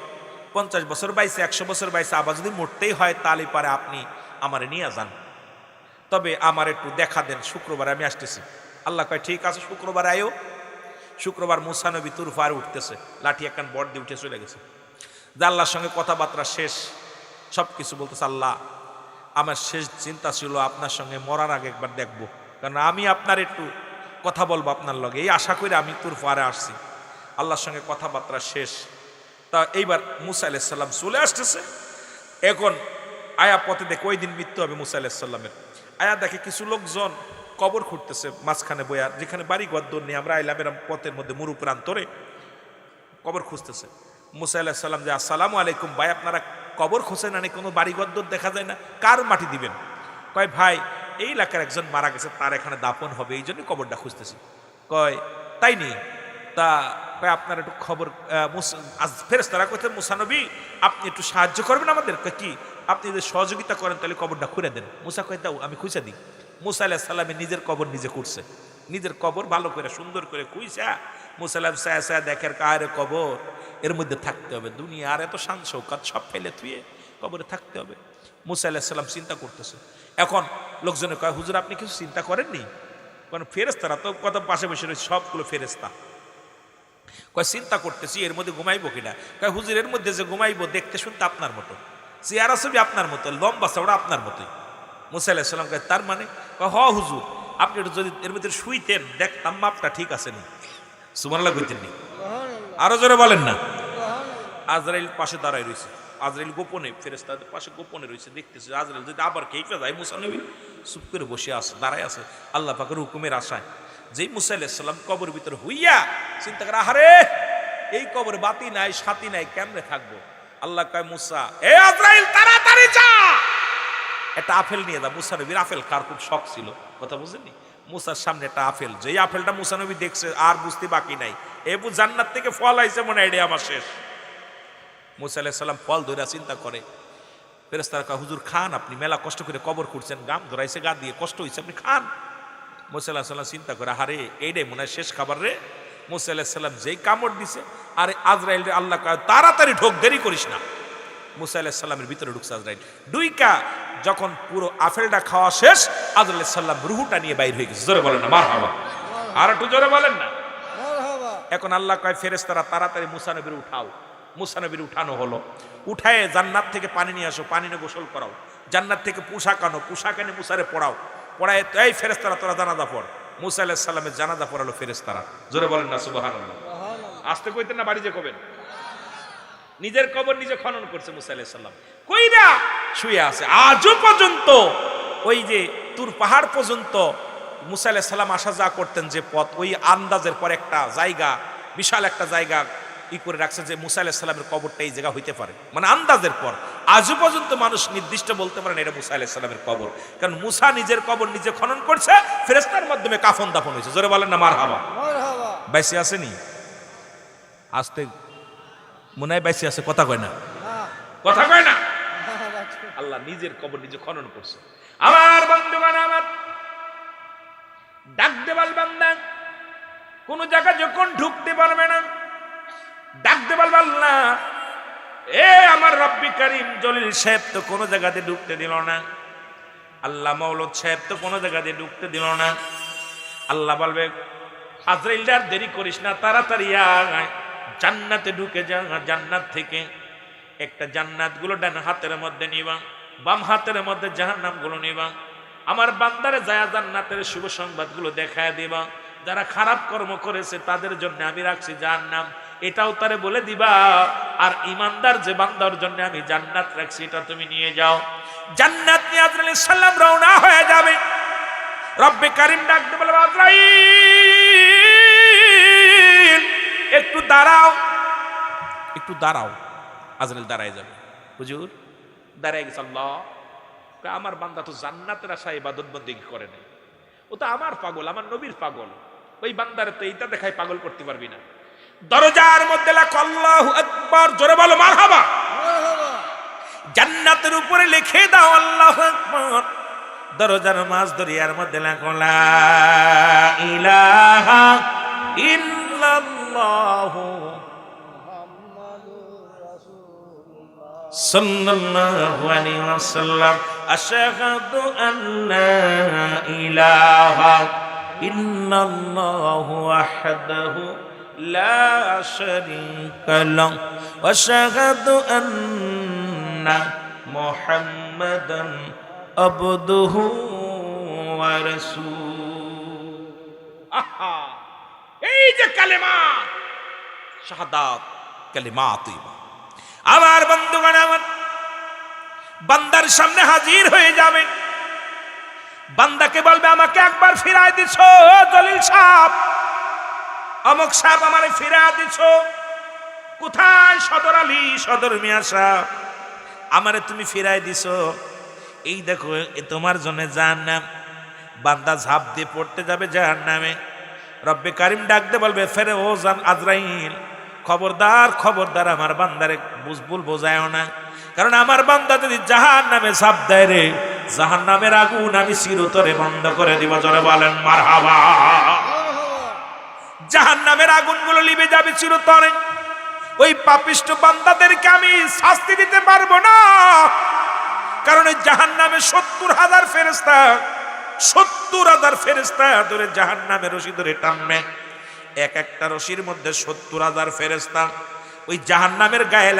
50 বছর বাইছে, 100 বছর বাইছে, আবার যদি মরতেই হয় তাহলে পারে আপনি আমারে নিয়ে যান, তবে আমার একটু দেখা দেন, শুক্রবার আমি আসতেছি। আল্লাহ কয় ঠিক আছে শুক্রবার আয়ো। শুক্রবার মুসা নবী তুর পাহাড়ে উঠতেছে, লাঠি একখান বট দিয়ে উঠে চলে গেছে। যে আল্লাহর সঙ্গে কথাবার্তা শেষ, সব কিছু বলতেছে। আল্লাহ আমার শেষ চিন্তা ছিল আপনার সঙ্গে মরার আগে একবার দেখবো, কারণ আমি আপনার একটু কথা বলবো আপনার লগে, এই আশা করে আমি তুর পাহাড়ে আসছি। আল্লাহর সঙ্গে কথাবার্তা শেষ, তা এইবার মুসা আলাইহিস সালাম চলে আসতেছে। এখন আয়া পথে দেখে ওই দিন মৃত্যু হবে মুসা আলাইহিস সালামের। আয়া দেখে কিছু লোকজন কবর খুঁড়তেছে মাঝখানে বইয়া, যেখানে বাড়ি গদ্দর নেই, আমরা আইলাম এরম পথের মধ্যে মুরু প্রান্তরে কবর খুঁজতেছে। মুসা আলাইহিস সালাম যে আসসালামু আলাইকুম, ভাই আপনারা কবর খুঁজেন না, কোনো বাড়ি গদ্দর দেখা যায় না, কার মাটি দিবেন? কয় ভাই এই এলাকার একজন মারা গেছে, তার এখানে দাফন হবে, এই জন্য কবরটা খুঁজতেছি। কয় তাই নি? তা কয় আপনার একটু খবর, ফেরেশতারা কইতে মুসা নবী আপনি একটু সাহায্য করবেন আমাদের। কি আপনি যদি সহযোগিতা করেন তাহলে কবরটা খুঁড়ে দেন। মুসা কয় দাও আমি খুঁজে দিই। মুসা আলাইহিস সালামে নিজের কবর নিজে খুঁড়ছে, নিজের কবর ভালো করে সুন্দর করে খুঁজা মুসা আলাইহিস সালাম দেখের কারে কবর, এর মধ্যে থাকতে হবে, দুনিয়া আর এত শান শৌকত সব ফেলে থুয়ে কবরে থাকতে হবে। মুসা আলাইহিস সালাম চিন্তা করতেছে। এখন লোকজনে কয় হুজুর আপনি কিছু চিন্তা করেননি? কারণ ফেরেশতারা তো কত পাশে বসে রয়েছে, সবগুলো ফেরেশতা। কয় চিন্তা করতেছি এর মধ্যে ঘুমাইবো কিনা। কয় হুজুর এর মধ্যে যে ঘুমাইবো দেখতে শুনতে আপনার মতো, চেহারা ছবি আপনার মতো, লম্বা চওড়া আপনার মতোই, মুসা আলাইহিস সালাম কয় তার মানে? কয় হ হুজুর, আপনি একটু যদি এর ভিতরে শুইতেন দেখতাম মাপটা ঠিক আছে নি। সুবহানাল্লাহ কইতেন নি? আরো জোরে বলেন না। আজরাইল পাশে দাঁড়ায় রয়েছে, আজরাইল গোপনে ফেরেশতাদের পাশে গোপনে রয়েছে, দেখতেছে আজরাইল যদি আবার কেইফে যায়। মুসা নবী চুপ করে বসে আছে, দাঁড়ায় আছে আল্লাহ পাকের হুকুমের আশায়। যেই মুসা আলাইহিস সালাম কবরের ভিতরে হইয়া চিন্তা করে, আহারে এই কবরে বাতি নাই সাথী নাই, কেমনে থাকবো? আল্লাহ কয় মুসা, এ আজরাইল তাড়াতাড়ি যা, একটা আপেল নিয়ে যা। মুসা নবীর আপেল খাওয়ার খুব শখ ছিল, কথা বুঝেননি? মুসার সামনে একটা আপেল, যেই আপেলটা মুসা নবী দেখছে আর বুঝতে বাকি নাই, এবু জান্নাত থেকে ফল আইছে মনে হয়, এটা আমার শেষ। মুসা আলাইহিস সালাম ফল ধরে চিন্তা করে, ফেরেশতারা কয় হুজুর খান, আপনি মেলা কষ্ট করে কবর খুঁড়ছেন, গাম ধরাইছে গা দিয়ে, কষ্ট হয়েছে, আপনি খান। মুসা আলাইহিস সালাম চিন্তা করে, আরে এইটাই মনে হয় শেষ খাবার রে। মুসা আলাইহিস সালাম যেই কামড় দিছে, আর আজরাইল রে আল্লাহ কয় তাড়াতাড়ি ঢোক, দেরি করিস না। মুসা আলাইহিস সালামের ভিতরে ঢুকছে আজরাইল। দুইকা যখন পুরো আপেলটা খাওয়া শেষ, আজরাইল আলাইহিস সালাম রুহুটা নিয়ে বাইর হয়ে গেছে। জোরে বলেন না মারহাবা, আর একটু জোরে বলেন না। এখন আল্লাহ কয় ফেরেশতারা তাড়াতাড়ি মুসা নবীর উঠাও। মুসা নবীর উঠানো হলো, উঠায় জান্নাত থেকে পানি নিয়ে আসো, পানি নিয়ে গোসল করাও, জান্নাত থেকে পোশাক আনো, পোশাক এনে মুসারে পড়াও, পড়ায় এই ফেরেশতারা তোরা জানাজা পড়। মুসা আলাইহিস সালামের জানাজা পড়ালো ফেরেশতারা। জোরে বলেন না সুবহানাল্লাহ। আসতে কইতেন না, বাড়ি যে কবেন। নিজের কবর নিজে খনন করছে মুসা আলাইহিস সালাম, কইরা শুয়ে আছে আজও পর্যন্ত। ওই যে তুর পাহাড় পর্যন্ত মুসা আলাইহিস সালাম আসা যা করতেন যে পথ, ওই আন্দাজের পর একটা জায়গা, বিশাল একটা জায়গা ই করে রাখছে যে মুসা আলাইহিস সালামের কবরটা এই জায়গা হইতে পারে, মানে আন্দাজের পর। আজও পর্যন্ত মানুষ নির্দিষ্ট বলতে পারেন এটা মুসা আলাইহিস সালামের কবর, কারণ মুসা নিজের কবর নিজে খনন করছে, ফেরেশতার মাধ্যমে কাফন দাফন হয়েছে। জোরে বলেন না মারহাবা। বাইসে আসেনি আসতে মনে হয়, বাইসে আছে, কথা কয় না, কথা কয় না। আল্লাহ নিজের কবর নিজে খনন করছে। আমার বন্ধুগণ, আমার ডাক দেওয়াল বান্দা কোন জায়গা যখন ঢুকতে পারবে না, ডাক দেওয়াল আল্লাহ, এ আমার রব্বি কারীম জলিল সাহেব তো কোনো জায়গাতে ঢুকতে দিল না, আল্লাহ মাওলাদ সাহেব তো কোনো জায়গাতে ঢুকতে দিল না। আল্লাহ বলবে আজরাইল আর দেরি করিস না, তাড়াতাড়ি আয়, জান্নাতে ঢুকে যা। জান্নাত থেকে একটা জান্নাতগুলো ডান হাতের মধ্যে নিবা, বাম হাতের মধ্যে জাহান্নামগুলো নিবা। আমার বান্দারে যায় জান্নাতের শুভ সংবাদগুলো দেখায় দিবা। যারা খারাপ কর্ম করেছে তাদের জন্য আমি রাখছি জাহান্নাম, এটাও তারে বলে দিবা। আর ইমানদার যে বান্দার জন্য আমি জান্নাত রাখছি, এটা তুমি নিয়ে যাও। জান্নাত নিয়ে আজরাইল আলাইহিস সালাম রওনা হয়ে যাবে। রব্বে কারীম ডাক দিয়ে বলে, আজরাইল একটু দাঁড়াও, একটু দাঁড়াও। আজরাইল দাঁড়ায় যাবে। হুজুর দাঁড়ায় গেছে। আল্লাহ আমার বান্দা তো জান্নাতের আশায় ইবাদত বন্দেগী করে না, ও তো আমার পাগল, আমার নবীর পাগল, ওই বান্দারে তো এইটা দেখায় পাগল করতে পারবি না। দরজার মধ্যে লেখো আল্লাহু আকবার, জোরে বলো মারহাবা। জান্নাতের উপরে লিখে দাও আল্লাহু আকবার। দরজার মাঝ দরিয়ার মধ্যে লেখো লা ইলাহা ইল্লাল্লাহু সাল্লাল্লাহু আলাইহি ওয়াসাল্লাম, আশহাদু আল্লা ইলাহা ইল্লাল্লাহু ওয়াহদাহু লা শারীকা লাহু ওয়া আশহাদু আন্না মুহাম্মাদান আবদুহু ওয়া রাসূলুহু। আহা, এই যে কালেমা শাহাদাত, কালেমা তৈবা আমার বন্ধুগণ, আমার বান্দার সামনে হাজির হয়ে যাবে। বান্দাকে বলবে আমাকে একবার ফিরায় দিছো জলিল সাহেব, অমুক সাহেব আমারে ফিরায় দিছো। কোথায়? সদর আলী, সদর মিয়া সাহেব, আমারে তুমি ফিরায় দিছো। এই দেখো এ তোমার জন্য জাহান্নাম। বান্দা ঝাঁপ দিয়ে পড়তে যাবে জাহান্নামে। রব্বে কারীম ডাকতে বলবে, ফেরে ও আজরাইল, খবরদার খবরদার আমার বান্দারে বুঝবুল বোঝায়ও না, কারণ আমার বান্দা যদি জাহান্নামে ঝাঁপ দেয় রে, জাহান্নামের আগুন আমি চিরতরে বন্ধ করে দিব। জোরে বলেন মারহাবা। জাহান্নামের আগুনগুলো লিবে যাবে চিরতরে। ওই পাপিষ্ট বান্দাদেরকে আমি শাস্তি দিতে পারবো না, কারণ এই জাহান্নামে ৭০,০০০ ফেরেশতা, ৭০,০০০ ফেরেশতা ধরে জাহান্নামের রশি ধরে টানবে। এক একটা রশির মধ্যে ৭০,০০০ ফেরেশতা। ওই জাহান্নামের গায়ে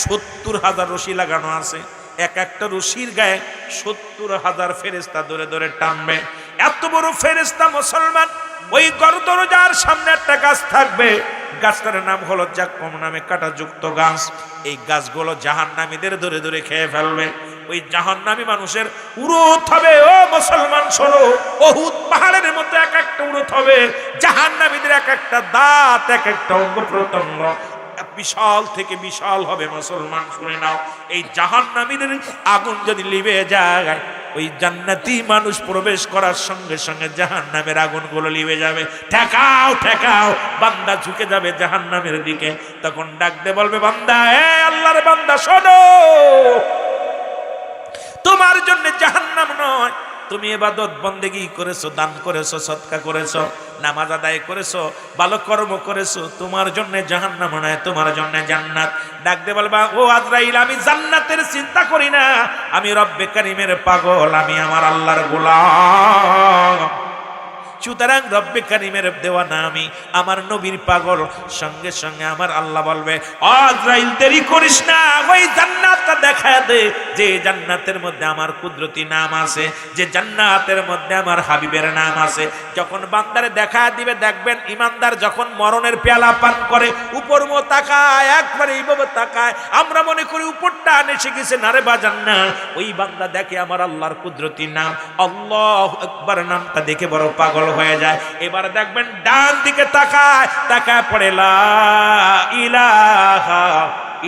৭০,০০০ রশি লাগানো আছে। এক একটা রশির গায়ে 70,000 ফেরেশতা ধরে ধরে টানবে। এত বড় ফেরেশতা মুসলমান। ওই দরজার সামনে একটা গাছ থাকবে, গাছটার নাম হলো জাক্কুম নামে কাঁটাযুক্ত গাছ। এই গাছগুলো জাহান্নামীদের ধরে ধরে খেয়ে ফেলবে। ওই জাহান্নামী মানুষের উরুত হবে। ও মুসলমান শোনো, উহুদ পাহাড়ের মতো এক একটা উরুত হবে। জাহান্নামীদের এক একটা দাঁত, এক একটা অঙ্গ প্রত্যঙ্গ বিশাল থেকে বিশাল হবে। মুসলমান শুনে নাও, এই জাহান্নামীদের আগুন যদি লিভে যায়, ওই জান্নাতি মানুষ প্রবেশ করার সঙ্গে সঙ্গে জাহান্নামের আগুনগুলো লিভে যাবে। ঠেকাও ঠেকাও, বান্দা ঝুঁকে যাবে জাহান্নামের দিকে। তখন ডাকতে বলবে, বান্দা, এ আল্লাহর বান্দা শোনো, তোমার জন্য জাহান্নাম নয়। তুমি ইবাদত বন্দেগী করেছো, দান করেছো, সদকা করেছো, নামাজ আদায় করেছো, ভালো কর্ম করেছো, তোমার জন্য জাহান্নাম নয়, তোমার জন্য জান্নাত। ডাকতে বলবা, ও আজরাইল, আমি জান্নাতের চিন্তা করি না, আমি রব্বে কারিমের পাগল, আমি আমার আল্লাহর গোলাম। সুতরাং রব্বে কারিমের দেওয়ানা আমি, আমার নবীর পাগল। সঙ্গে সঙ্গে আমার আল্লাহ বলবে, আজরাইল দেরি করিস না, ওই জান্নাতটা দেখা দে, যে জান্নাতের মধ্যে আমার কুদরতি নাম আছে, যে জান্নাতের মধ্যে আমার হাবিবের নাম আছে। যখন বান্দারে দেখা দিবে, দেখবেন ইমানদার যখন মরণের পেয়ালা পান করে উপর মো তাকায়, একবারে এইভাবে তাকায়, আমরা মনে করি উপরটা এসে গেছে, না রে বাজান না। ওই বান্দা দেখে আমার আল্লাহর কুদরতি নাম আল্লাহু আকবার নামটা দেখে বড় পাগল হয়ে যায়। এবার দেখবেন ডান দিকে তাকায়, তাকায় পড়ে লা ইলাহা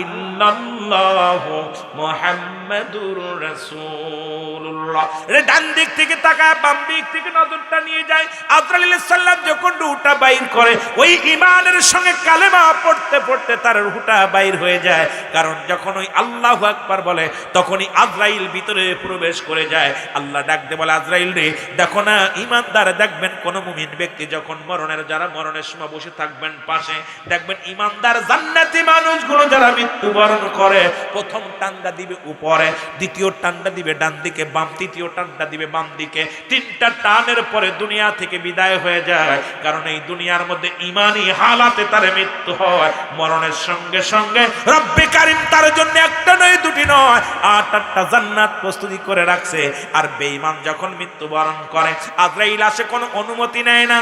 ইল্লাল্লাহু মুহাম্মাদুর রাসূলুল্লাহ। ডান দিক থেকে তাকায়, বাম দিক থেকে নজরটা নিয়ে যায়। আজরাইল আলাইহিস সালাম যখন রূহটা বাইর করে, ওই ঈমানের সঙ্গে কালেমা পড়তে পড়তে তার রূহটা বাইর হয়ে যায়। কারণ যখন ওই আল্লাহু আকবার বলে, তখনই আজরাইল ভিতরে প্রবেশ করে যায়। আল্লাহ ডাকতে বলে, আজরাইল রে, দেখো না, ঈমানদার দেখবেন কোন মুমিন ব্যক্তি যখন যারা মরণের সময় বসে থাকবেন পাশে, দেখবেন ঈমানদার জান্নাতি মানুষগুলো যারা মৃত্যুবরণ করে, প্রথম টান্ডা দিবে উপরে, দ্বিতীয় টান্ডা দিবে ডান দিকে, তৃতীয় টান্ডা দিবে বাম দিকে। 3টা টানের পরে দুনিয়া থেকে বিদায় হয়ে যায়। কারণ এই দুনিয়ার মধ্যে ঈমানি হালাতে তার মৃত্যু হয়। মরণের সঙ্গে সঙ্গে রব্বে কারিম তার জন্য একটা নয়, দুটি নয়, 8টা জান্নাত প্রস্তুতি করে রাখছে। আর বেঈমান যখন মৃত্যুবরণ করে, আজরাইল আসে, কোনো অনুমতি নেয় না।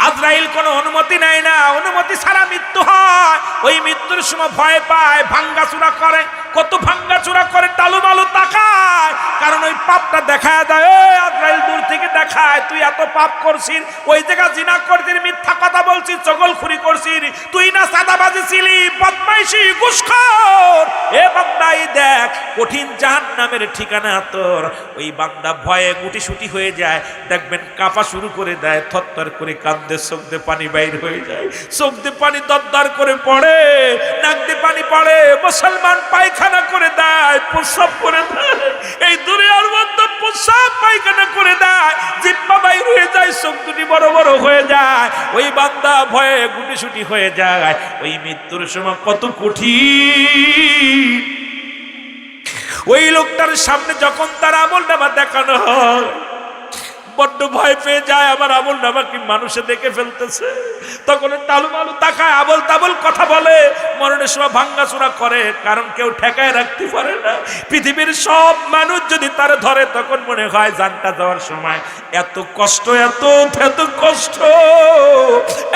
আজরাইল কোনো অনুমতি নেয় না, অনুমতি ছাড়া মৃত্যু হয়। ওই মৃত্যুর সময় ভয় পায়, ভাঙ্গাচুরা করে, কত ভাঙ্গাচুরা করে, টালুমালু তাকায়। কারণ ওই পাপটা দেখা দেয়। আজরাইল দূর থেকে দেখায়, তুই এত পাপ করছিস, ওই জায়গা জিনা করছিস, মিথ্যা কথা বলছিস, চগলখুরি করছিস, তুই না সাদাবাজি ছিলি, বদমাইশি, ঘুষখোর। এ বান্দাই দেখ, কঠিন জাহান্নামের ঠিকানা তোর। ওই বান্দা ভয়ে গুটিসুটি হয়ে যায়। দেখবেন কাঁপা শুরু করে দেয়, থরথর করে কাঁদতে, চোখ দিয়ে পানি বাইর হয়ে যায়, চোখ দিয়ে পানি দরদর করে পড়ে, নাক দিয়ে পানি পড়ে। মুসলমান পায়খানা করে দেয়, প্রস্রাব করে দেয়, এই দুনিয়ার মধ্যে প্রস্রাব পায়খানা করে দেয়, জিহ্বা বাইর হয়ে যায়, চোখ দুটি বড় বড় হয়ে যায়। ওই বান্দা ভয়ে গুটিসুটি হয়ে যায়। ওই মৃত্যুর সময় কত কঠিন। ওই লোকটার সামনে যখন তার আমলনামা দেখানো হয়, বড্ড ভয় পেয়ে যায়, আমার আমলনামা কি মানুষে দেখে ফেলতেছে। তখন টালুমালু তাকায়, আবল তাবল কথা বলে, মরণের সময় ভাঙ্গাচুরা করে, কারণ কেউ ঠেকায় রাখতে পারে না। পৃথিবীর সব মানুষ যদি তার ধরে, তখন মনে হয় জানটা যাওয়ার সময় এত কষ্ট, এত এত কষ্ট,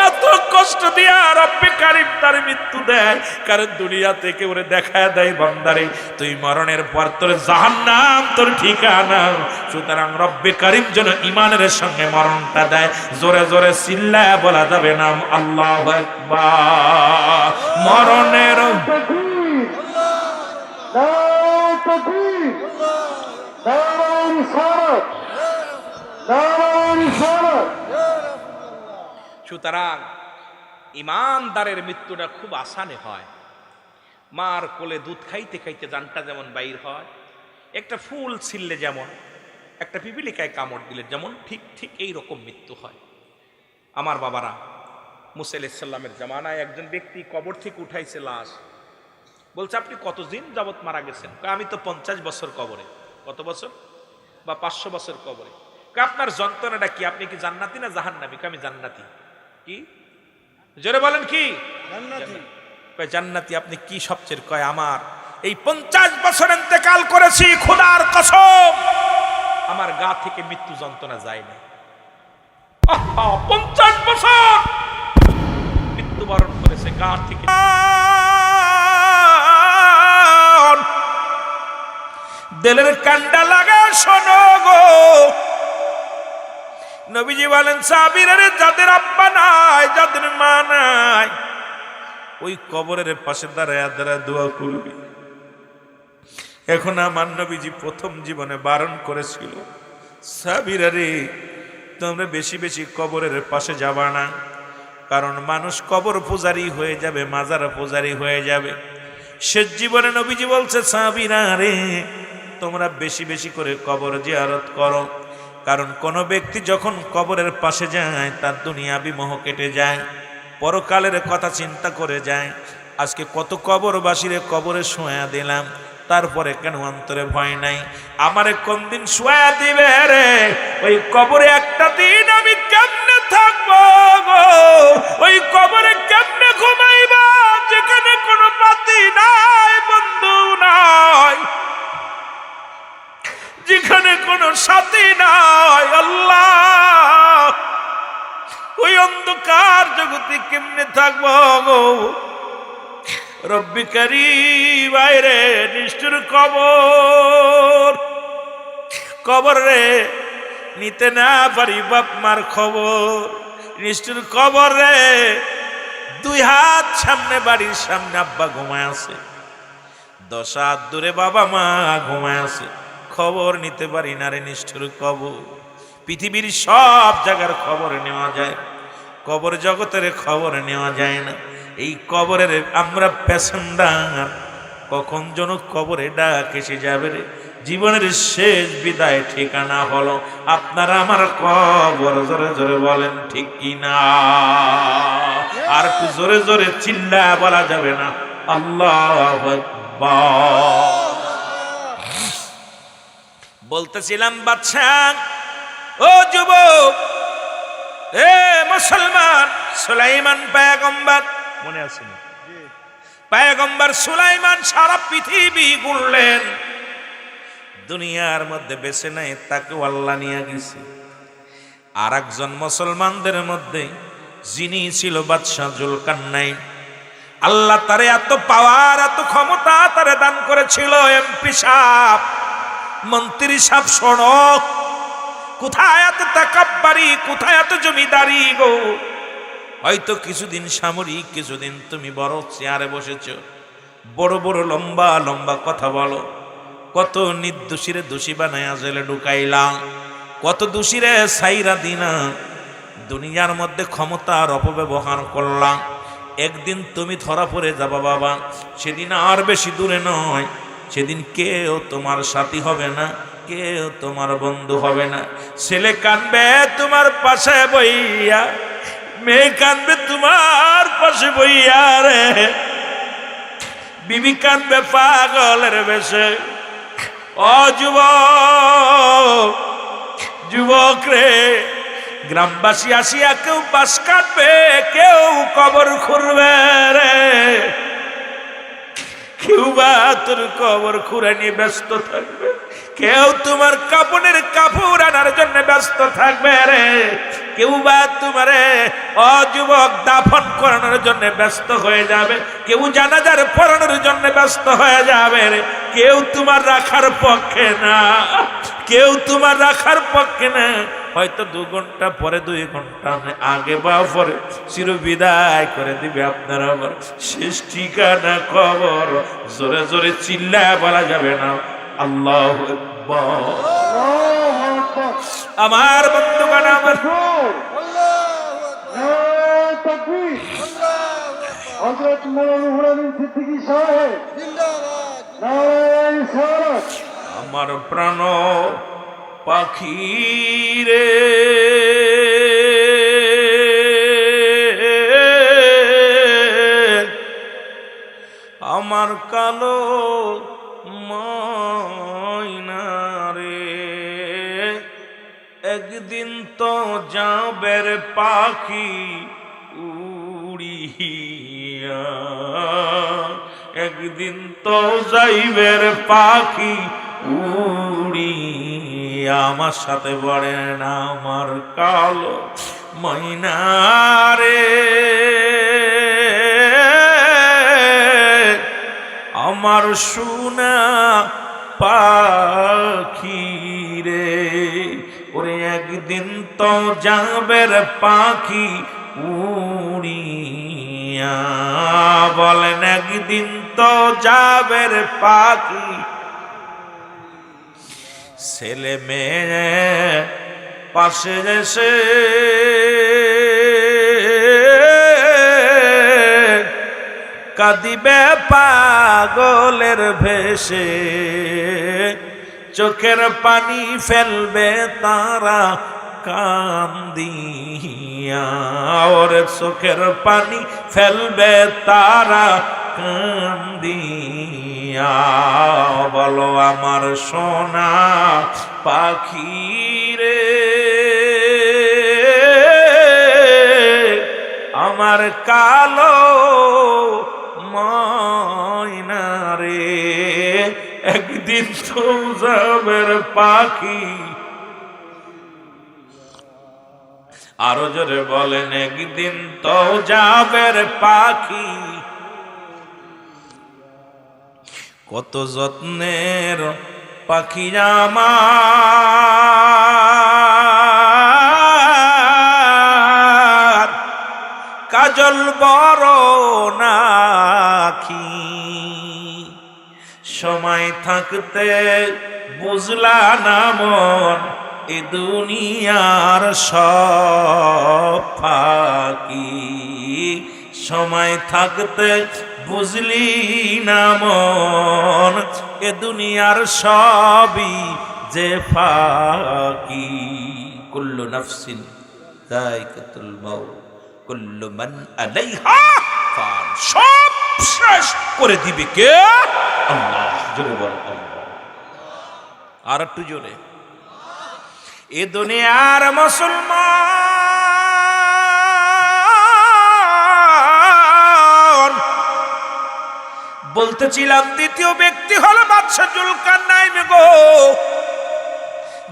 এত কষ্ট দিয়া রব্বে কারিম তার মৃত্যু দেয়। কারণ দুনিয়া থেকে ওরে দেখায় দেয়, বান্দারে তুই মরণের পর তোর জাহান্নাম তোর ঠিকানা। সুতরাং রব্বে কারিম যেন ঈমানের সঙ্গে মরণটা দেয়। জোরে জোরে চিল্লায় বলা যাবে নাম আল্লাহু আকবার। মরণের সুতরাং ঈমানদারের মৃত্যুটা খুব আসানে হয়। মার কোলে দুধ খাইতে খাইতে জানটা যেমন বাইর হয়, একটা ফুল ছিললে যেমন, একটা পিপিলিকায় কামড় দিলে যেমন, ঠিক ঠিক এইরকম মৃত্যু হয়। আমার বাবারা, মুসা আলাইহিস সালামের জামানায় একজন ব্যক্তি কবর থেকে উঠাইছে লাশ। বলছে, আপনি কতদিন যাবত মারা গেছেন? আমি তো 50 বছর কবরে। কত বছর? বা 500 বছর কবরে। আপনার যন্ত্রণাটা কি? আপনি কি জান্নাতি না জাহান্নামী? আমি জান্নাতি। কি জোরে বলেন? কি জান্নাতি? জান্নাতি। আপনি কি সবচেয়ে? কয় আমার এই 50 বছর ইন্তেকাল করেছি, খোদার কসম আমার গা থেকে মৃত্যু যন্ত্রণা যায় না। 50 বছর মৃত্যুবরণ করেছে, গা থেকে। দিলের কান্ডা লাগা শোনো গো, নবীজি বলেন সাহাবীরা, যাদের আব্বা নাই, যাদের মা নাই, ওই কবরের পাশে দাঁড়ায় দাঁড়ায় দোয়া করবি। এখন আমার নবীজি প্রথম জীবনে বারণ করেছিল, সাহাবীরা রে, তোমরা বেশি বেশি কবরের পাশে যাবা না, কারণ মানুষ কবর পূজারি হয়ে যাবে, মাজার পূজারি হয়ে যাবে। শেষ জীবনে নবীজি বলছে, সাহাবীরা রে, তোমরা বেশি বেশি করে কবর জিয়ারত করো, কারণ কোন ব্যক্তি যখন কবরের পাশে যায় তার দুনিয়াবি মোহ কেটে যায়, পরকালের কথা চিন্তা করে যায়। আজকে কত কবরবাসীরে কবরে শোয়া দিলাম, তারপরে কেন অন্তরে ভয় নাই? আমারে কোন দিন শোয়া দিবে রে? ওই কবরে একটা দিন আমি কেমনে থাকবো গো? ওই কবরে কেমনে ঘুমাইবা যেখানে কোনো পাতি নাই, বন্ধু নাই, যেখানে কোনো সাথী নাই? আল্লাহ, ওই অন্ধকার জগতে কেমনে থাকবো গো? রব্বি কারীম, বাইরে নিষ্ঠুর কবর, কবর রে নিতে না পারি বাপ মার খবর। নিষ্ঠুর কবর রে, 2 হাত সামনে, বাড়ির সামনে আব্বা ঘুমায় আছে, 10 হাত দূরে বাবা মা ঘুমায় আছে, খবর নিতে পারি না রে। নিষ্ঠুর কবর। পৃথিবীর সব জায়গার খবর নেওয়া যায়, কবর জগতের খবর নেওয়া যায় না। এই কবরের আমরা প্যাসেঞ্জার, কখন যেন কবরে ডাক এসে যাবে রে। জীবনের শেষ বিদায় ঠিকানা হলো আপনারা আমার কবর। জোরে জোরে বলেন ঠিক কিনা? আর একটু জোরে জোরে চিল্লা বলা যাবে না, আল্লাহু আকবার। বলতেছিলাম বাদশা, ও যুবক, এ মুসলমান, সুলাইমান পয়গম্বর, মনে আছে না? পয়গম্বর সুলাইমান সারা পৃথিবী ঘুরলেন, দুনিয়ার মধ্যে বেঁচে নাই, তাকে আল্লাহ নিয়ে গেছে। আর একজন মুসলমানদের মধ্যে যিনি ছিল বাদশা জুলকারনাইন, আল্লাহ তারে এত পাওয়ার, এত ক্ষমতা তারে দান করেছিল। এমপি সাহেব, মন্ত্রী সাহেব, শোনো, কোথায় এত তাকাব্বারি, কোথায় এত জমিদারি গো? হয়তো কিছুদিন সামরিক, কিছুদিন তুমি বড় চেয়ারে বসেছ, বড় বড় লম্বা লম্বা কথা বলো, কত নির্দোষীরে দোষী বানায়া জেলে ঢুকাইলা, কত দোষীরে সাইরা দিনা, দুনিয়ার মধ্যে ক্ষমতার অপব্যবহার করলাম। একদিন তুমি ধরা পড়ে যাবা বাবা, সেদিন আর বেশি দূরে নয়, সেদিন কেউ তোমার সাথী হবে না, কেউ তোমার বন্ধু হবে না। ছেলে কানবে তোমার পাশে বইয়া, মেয়ে কানবে তোমার পাশে বইয়া রে, বিবি কানবে পাগলের বেশে। ও যুবক, যুবক রে, গ্রামবাসী আসিয়া কেউ বাস কাটবে, কেউ কবর খুঁড়বে রে, কেউ বা তোর কবর খুঁড়ে নিয়ে ব্যস্ত থাকবে, কেউ তোমার কাপড়ের কাপড় আনার জন্য ব্যস্ত থাকবে রে, কেউ বা তোমারে অযুবক দাফন করানোর জন্য ব্যস্ত হয়ে যাবে, কেউ জানাজার পড়ানোর জন্য ব্যস্ত হয়ে যাবে রে। কেউ তোমার রাখার পক্ষে না, কেউ তোমার রাখার পক্ষে না। হয়তো 2 ঘন্টা পরে, 2 ঘন্টা আগে বা পরে চির বিদায় করে দিবে আপনার আমার শেষ ঠিকানা কবর। জোরে জোরে চিল্লা বলা যাবে না, আল্লাহু আকবার। আমার বন্ধুগণ, আমার হযরত মাওলানা হুরায়ুন সিদ্দিকী সাহেব জিন্দাবাদ। আমার প্রাণ পাখি রে, আমার কালো ময়না রে, একদিন তো যাবে রে পাখি উড়িয়া, একদিন তো যাইবের পাখি উড়ি, আমার সাথে বলে না আমার কালো ময়না রে, আমার সোনা পাখি রে। ওরে একদিন তো যাবের পাখি উড়িয়া, বলেন একদিন তো যাবের পাখি। ছেলে মেয়ে পাশে এসে কাঁদিবে পাগলের ভেসে, চোখের পানি ফেলবে তারা কান্দিয়া, ওরে চোখের পানি ফেলবে তারা কান্দিয়া। বলো আমার সোনা পাখি রে, আমার কালো ময়না রে, একদিন তো যাবের পাখি। আরো জোরে বলেন একদিন তো যাবের পাখি। কত যত্নের পাখি আমার, কাজল বড় নাখি, সময় থাকতে বুঝলা না মন এ দুনিয়ার সব ফাঁকি, সময় থাকতে বুঝলি না মন এ দুনিয়ার সবই যে ফাঁকি। কুল্লু নাফসিন যায়কাতুল মাউত কুল্লু মান আলাইহা ফান, সব শেষ করে দিবে কে? আল্লাহ। জোরে বল আল্লাহ। আর একটু জোরে। এ দুনিয়ার মুসলমান, বলতেছিলাম দ্বিতীয় ব্যক্তি হলো বাদশা জুলকারনাইন গো,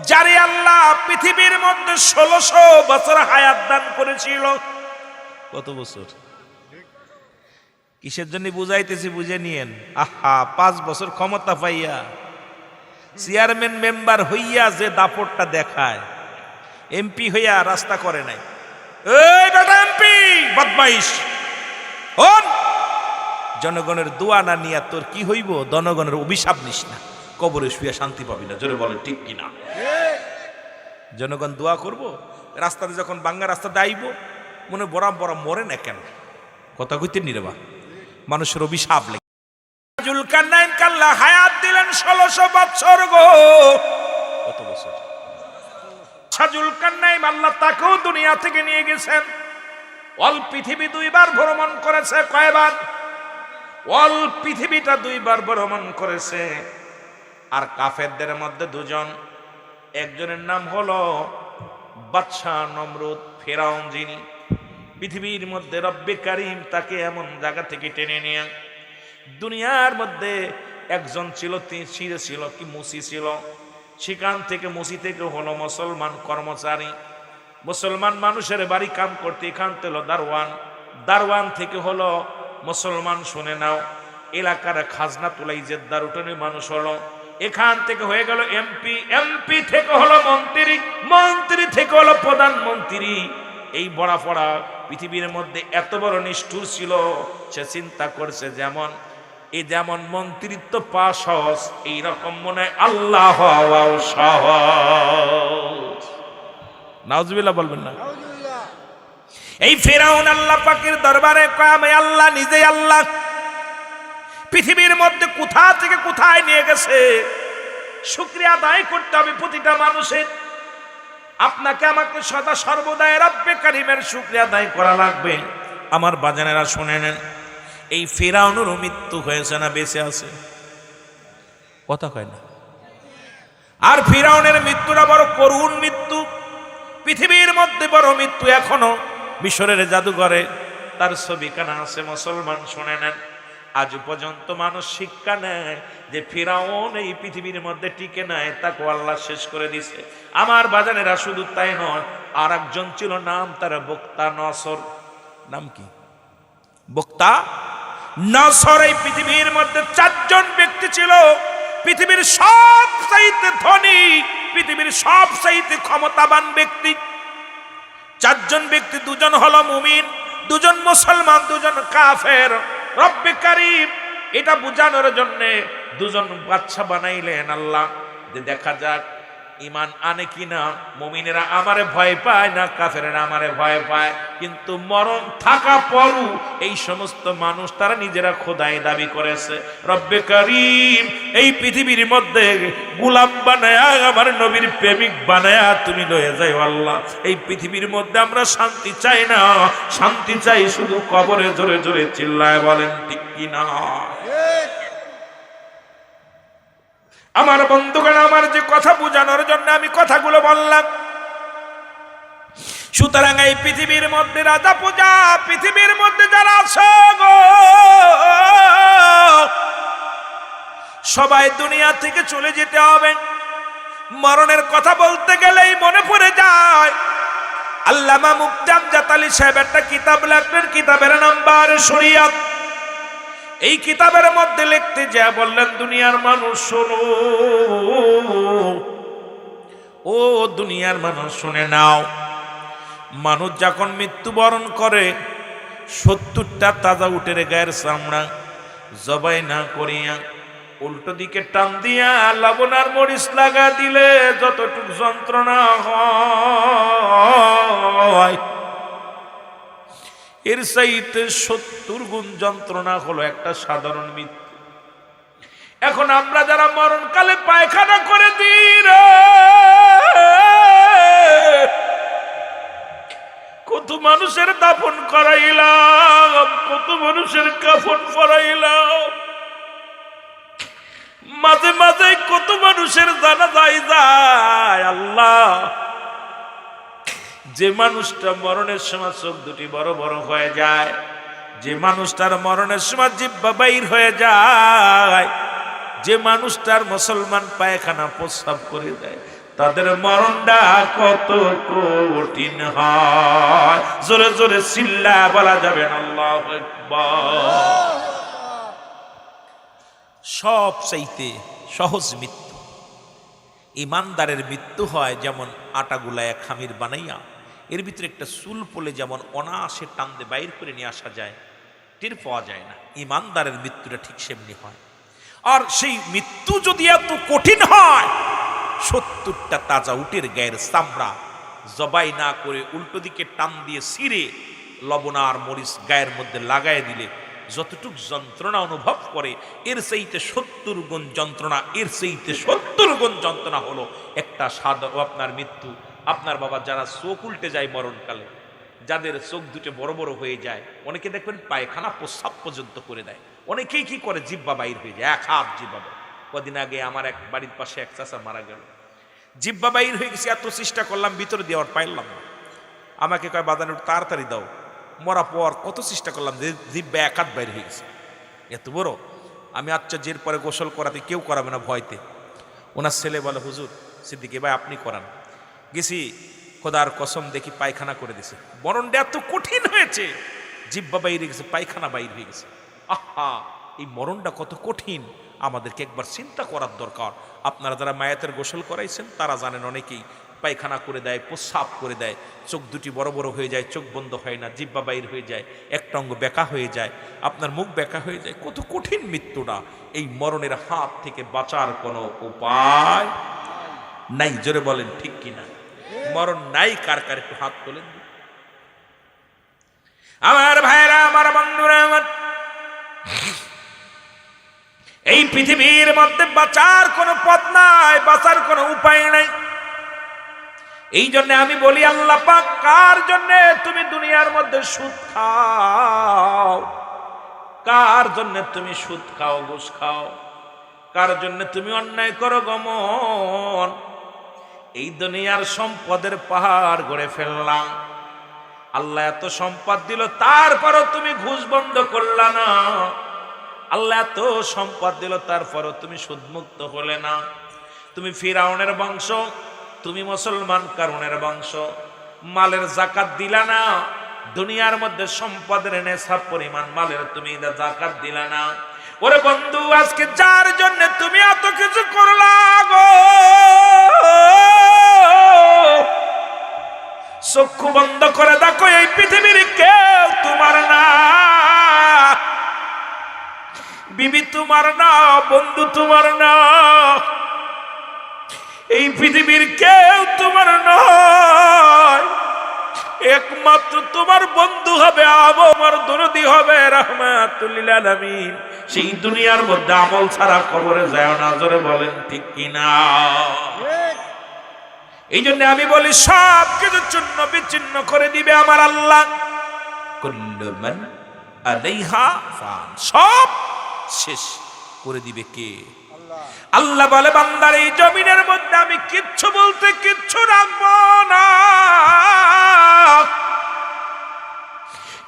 যারে আল্লাহ পৃথিবীর মধ্যে 1600 বছর হায়াত দান করেছিল। কত বছর? কিসের জন্য বুঝাইতেছি বুঝে নিয়েন। আহা, 5 বছর ক্ষমতা পাইয়া চেয়ারম্যান মেম্বার হইয়া যে দাপটটা দেখায়, এমপি হইয়া রাস্তা করে নাই। এই বেটা এমপি বদমাইশ, হন জনগণের দোয়া না নিয়া তোর কি হইব? জনগণের অভিশাপ নিস না, কবরে শুয়ে শান্তি পাবি না। জোরে বলেন ঠিক কিনা? জনগণ দোয়া করব, রাস্তাতে যখন বাঙ্গা রাস্তাতে আইব মনে বড় বড় মরে না কেন? কথা কইতে নিরেবা, মানুষের অভিশাপ লেগে। জুলকারনাইন আল্লাহ হায়াত দিলেন 1600 বছর গো। কত বছর? জুলকারনাইন আল্লাহ তাকেও দুনিয়া থেকে নিয়ে গেছেন। অল পৃথিবী 2 বার ভ্রমণ করেছে। কয়বার? অল পৃথিবীটা 2 বার ভ্রমণ করেছে। আর কাফেরদের মধ্যে 2 জন, একজনের নাম হলো বাদশা নমরুদ, ফেরাউন, যিনি পৃথিবীর মধ্যে রব্বে কারিম তাকে এমন জায়গা থেকে টেনে নিয়ে দুনিয়ার মধ্যে একজন ছিল, তিনি ছিল কি মুসি ছিল, সেখান থেকে মুসি থেকে হলো মুসলমান কর্মচারী, মুসলমান মানুষের বাড়ি কাম করতে, এখান থেকে হলো দারওয়ান, দারওয়ান থেকে হলো মুসলমান, শুনে নাও, এলাকার খাজনা তুলাই জেদ্দার উঠোনে মানুষ হলো, এখান থেকে হয়ে গেল এমপি, এমপি থেকে হলো মন্ত্রী, মন্ত্রী থেকে হলো প্রধানমন্ত্রী। এই বড়া পড়া পৃথিবীর মধ্যে এত বড় নিষ্ঠুর ছিল, সে চিন্তা করছে যেমন মন্ত্রিত্ব পাওয়া সহজ, এইরকম মনে হয় আল্লাহ হওয়াও সহজ। নাউজুবিল্লাহ বলবেন না? এই ফেরাউন আল্লাহ পাকের দরবারে কয় আমি আল্লাহ, নিজে আল্লাহ, পৃথিবীর মধ্যে কোথা থেকে কোথায় নিয়ে গেছে, শুকরিয়া আদায় করতে হবে প্রতিটা মানুষের। আপনাকে আমাকে সদা সর্বদাই রব্বে কারিমের শুকরিয়া আদায় করা লাগবে। আমার বাজানেরা শুনে নেন, এই ফেরাউনেরও মৃত্যু হয়েছে না বেঁচে আছে? কথা কয় না। আর ফেরাউনের মৃত্যুটা বড় করুণ মৃত্যু, পৃথিবীর মধ্যে বড় মৃত্যু। এখনো মিশরের জাদুঘরে তার ছবি কানা আছে। মুসলমান শুনে নেন, আজ পর্যন্ত মানুষ শিক্ষা নেয় যে ফিরাউন এই পৃথিবীর মধ্যে টিকে নাই, তাকে আল্লাহ শেষ করে দিছে। আমার বাজানেরা শুধু তাই নয়, আর একজন ছিল, নাম তার বক্তা নসর। নাম কি? বক্তা নসর। এই পৃথিবীর মধ্যে 4 জন ব্যক্তি ছিল, পৃথিবীর সবচাইতে ধনী, পৃথিবীর সবচাইতে ক্ষমতাবান ব্যক্তি। 4 জন ব্যক্তি, 2 জন হলো মুমিন, 2 জন মুসলমান, 2 জন কাফের। রব্বে কারীম এটা বোঝানোর জন্য 2 জন বাদশা বানাইলেন আল্লাহ, যে দেখা যাক ইমান আনে কিনা। মুমিনেরা আমারে ভয় পায় না, কাফেরেরা আমারে ভয় পায়, কিন্তু মরণ থাকা পরও এই সমস্ত মানুষ তারা নিজেরা খোদাই দাবি করেছে। রব্বে কারীম এই পৃথিবীর মধ্যে গোলাম বানায়া, আমার নবীর প্রেমিক বানায়া তুমি লয়ে যাই আল্লাহ। এই পৃথিবীর মধ্যে আমরা শান্তি চাই না, শান্তি চাই শুধু কবরে। জোরে জোরে চিল্লায় বলেন ঠিক কিনা? আমার বন্ধুগণ, আমার যে কথা বোঝানোর জন্য আমি কথাগুলো বললাম। সুতরাং এই পৃথিবীর মধ্যে রাজা পূজা, পৃথিবীর মধ্যে যারা আছে গো, সবাই দুনিয়া থেকে চলে যেতে হবে। মরণের কথা বলতে গেলেই মনে পড়ে যায় আল্লামা মুফতি আমজাদ আলী সাহেব একটা কিতাব লেখলেন, কিতাবের নাম বারে শরিয়াত। এই কিতাবের মধ্যে লিখতে যা বললেন, দুনিয়ার মানুষ শোনো, ও দুনিয়ার মানুষ শুনে নাও। মানুষ যখন মৃত্যুবরণ করে 70টা তাজা উটের গায়ের চামড়া জবাই না করিয়া উল্টো দিকে টান দিয়া লবণ আর মরিচ লাগা দিলে যতটুকু যন্ত্রণা হয়, এর চাইতে 70 গুণ যন্ত্রণা হলো একটা সাধারণ মৃত্যু। এখন আমরা যারা মরণকালে পায়খানা করে দিই রে, কত মানুষের দাফন করাইলাম, কত মানুষের কাফন পরাইলাম, মাঝে মাঝে কত মানুষের জানাজায় যায়। আল্লাহ, যে মানুষটা মরণের সময় চোখ দুটি বড় বড় হয়ে যায়, যে মানুষটার মরণের সময় জিহ্বা বাইর হয়ে যায়, যে মানুষটার মুসলমান পায়খানা প্রস্রাব করে দেয়, তাদের মরণটা কত কঠিন হয়। জোরে জোরে চিল্লা বলা যাবে না আল্লাহু আকবার। সব চাইতে সহজ মৃত্যু ইমানদারের মৃত্যু হয়, যেমন আটা গুলায় খামির বানাইয়া এর ভিতরে একটা চুল পড়লে যেমন অনায়াসে টান দিয়ে বাইর করে নিয়ে আসা যায়, টের পাওয়া যায় না, ইমানদারের মৃত্যুটা ঠিক সেমনি হয়। আর সেই মৃত্যু যদি এত কঠিন হয়, 70টা তাজা উটের গায়ের চামড়া জবাই না করে উল্টো দিকে টান দিয়ে ছিঁড়ে লবণ আর মরিচ গায়ের মধ্যে লাগাই দিলে যতটুক যন্ত্রণা অনুভব করে, এর চাইতে 70 গুণ যন্ত্রণা, এর চাইতে 70 গুণ যন্ত্রণা হলো একটা আপনার মৃত্যু। আপনার বাবা যারা চোখ উল্টে যায় মরণকালে, যাদের চোখ দুটো বড় বড় হয়ে যায়, অনেকে দেখবেন পায়খানা প্রস্রাব পর্যন্ত করে দেয়, অনেকেই কি করে জিহ্বা বাইর হয়ে যায়, 1 হাত জিহ্বা। কদিন আগে আমার এক বাড়ির পাশে এক চাচা মারা গেল, জিহ্বা বাইর হয়ে গেছে, এত চেষ্টা করলাম ভিতরে দেওয়ার পাইলাম না। আমাকে কয় বাদান তাড়াতাড়ি দাও। মরা পর কত চেষ্টা করলাম, জিহ্বা 1 হাত বাইর হয়ে গেছে, এত বড়। আমি আচ্ছা জের পরে গোসল করাতে কেউ করাবে না ভয়তে। ওনার ছেলে বলে, হুজুর সিদ্দিকী ভাই আপনি করান। গেছি, খোদার কসম দেখি পায়খানা করে দিছে। মরণটা এত কঠিন হয়েছে, জিহ্বা বাইরে গেছে, পায়খানা বাইর হয়ে গেছে। আহা, এই মরণটা কত কঠিন, আমাদেরকে একবার চিন্তা করার দরকার। আপনারা যারা মায়াতের গোসল করাইছেন তারা জানেন, অনেকেই পায়খানা করে দেয়, প্রস্রাব করে দেয়, চোখ দুটি বড় বড় হয়ে যায়, চোখ বন্ধ হয় না, জিহ্বা বাইর হয়ে যায়, একটা অঙ্গ বেঁকা হয়ে যায়, আপনার মুখ বেঁকা হয়ে যায়। কত কঠিন মৃত্যুটা। এই মরণের হাত থেকে বাঁচার কোনো উপায় নাই। জোরে বলেন ঠিক কিনা? মরণ নাই কার কার একটু হাত তোলেন। আমার ভাইরা, আমার বন্ধুরা, আমার এই পৃথিবীর মধ্যে বাঁচার কোনো পথ নাই, বাঁচার কোনো উপায় নাই। এই জন্য আমি বলি, আল্লাহ পাক কার জন্য তুমি দুনিয়ার মধ্যে সুদ খাও, কার জন্য তুমি সুদ খাও, ঘুষ খাও, কার জন্য তুমি অন্যায় করো গমন। এই দুনিয়ার সম্পদের পাহাড় গড়ে ফেললাম, আল্লাহ এত সম্পদ দিল, তারপরও তুমি ঘুষ বন্ধ করলা না। আল্লাহ এত সম্পদ দিল, তারপরও তুমি সুদমুক্ত হলে না। তুমি ফিরাউনের বংশ, তুমি মুসলমান কারুনের বংশ, মালের যাকাত দিলা না। দুনিয়ার মধ্যে সম্পদের নেশাব পরিমাণ মালের তুমি যাকাত দিলা না। ওরে বন্ধু, আজকে যার জন্য তুমি এত কিছু করলা গো, চক্ষু বন্ধ করে দেখো, এই পৃথিবীর কেউ তোমার না, বিবি তোমার না, বন্ধু তোমার না, এই পৃথিবীর কেউ তোমার নয়। একমাত্র তোমার বন্ধু হবে, আমার দরদি হবে, রাহমাতুল লিল আলামিন। সেই দুনিয়ার মধ্যে আমল ছাড়া কবরে যায় না, জোরে বলেন ঠিক কিনা? এই জন্য আমি বলি, সব কিছু চূর্ণ বিচ্ছিন্ন করে দিবে আমার আল্লাহ। কুল্লু মান আলাইহা ফান, সব শেষ করে দিবে কে? আল্লাহ বলে, বান্দার এই জমিনের মধ্যে আমি কিচ্ছু বলতে কিচ্ছু রাখবো না।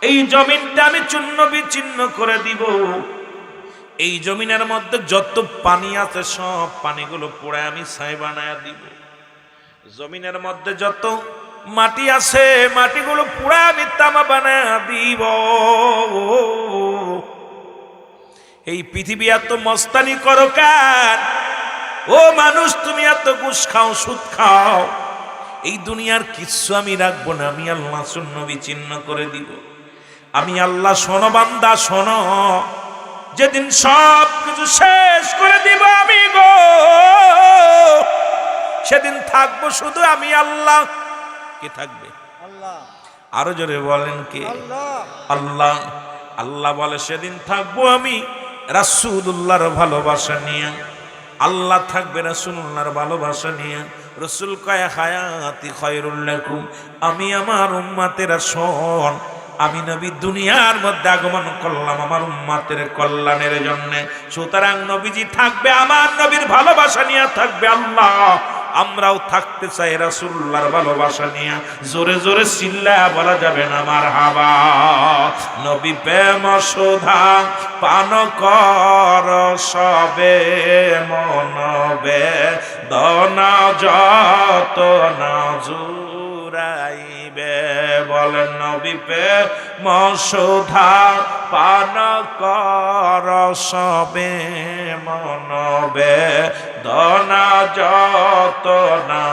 এই জমিনটা আমি চূর্ণ বিচ্ছিন্ন করে দিব। এই জমিনের মধ্যে যত পানি আছে সব পানিগুলো পোড়ে আমি ছাই বানায় দিব। জমিনের মধ্যে যত মাটি আছে মাটিগুলো পোড়ে আমি তামা বানায় দিব। এই পৃথিবী এত মস্তানি করো কেন? ও মানুষ, তুমি এত ঘুষ খাও, সুদ খাও। এই দুনিয়ার কিচ্ছু আমি রাখবো না, আমি আল্লাহ শূন্য বিচ্ছিন্ন করে দিব। আমি আল্লাহ, শোনো বান্দা শোনো, যেদিন সব কিছু শেষ করে দিব আমি গো, সেদিন থাকবো শুধু আমি আল্লাহ। কে থাকবে? আল্লাহ। আরো জোরে বলেন কে? আল্লাহ। আল্লাহ বলে, সেদিন থাকবো আমি রাসূলুল্লাহর ভালোবাসা নিয়ে। আল্লাহ থাকবে রাসূলুল্লাহর ভালোবাসা নিয়ে। রাসূল কয়, হায়াতি খায়রুল লাকুম, আমি আমার উম্মতেরা শোন, আমি নবী দুনিয়ার মধ্যে আগমন করলাম আমার উম্মতের কল্যাণের জন্য। সুতরাং নবীজি থাকবে আমার নবীর ভালোবাসা নিয়ে থাকবে আল্লাহ। আমরাও থাকতে চাই রাসূলুল্লাহর ভালোবাসা নিয়ে। জোরে জোরে চিল্লায়া বলা যাবে না মারহাবা। নবী প্রেম সুধা পান কর সবে মনবে, দনা যত না জুরাইবে। বলেন, নবী প্রেম সুধা পান কর সবে মনবে, দনা যত না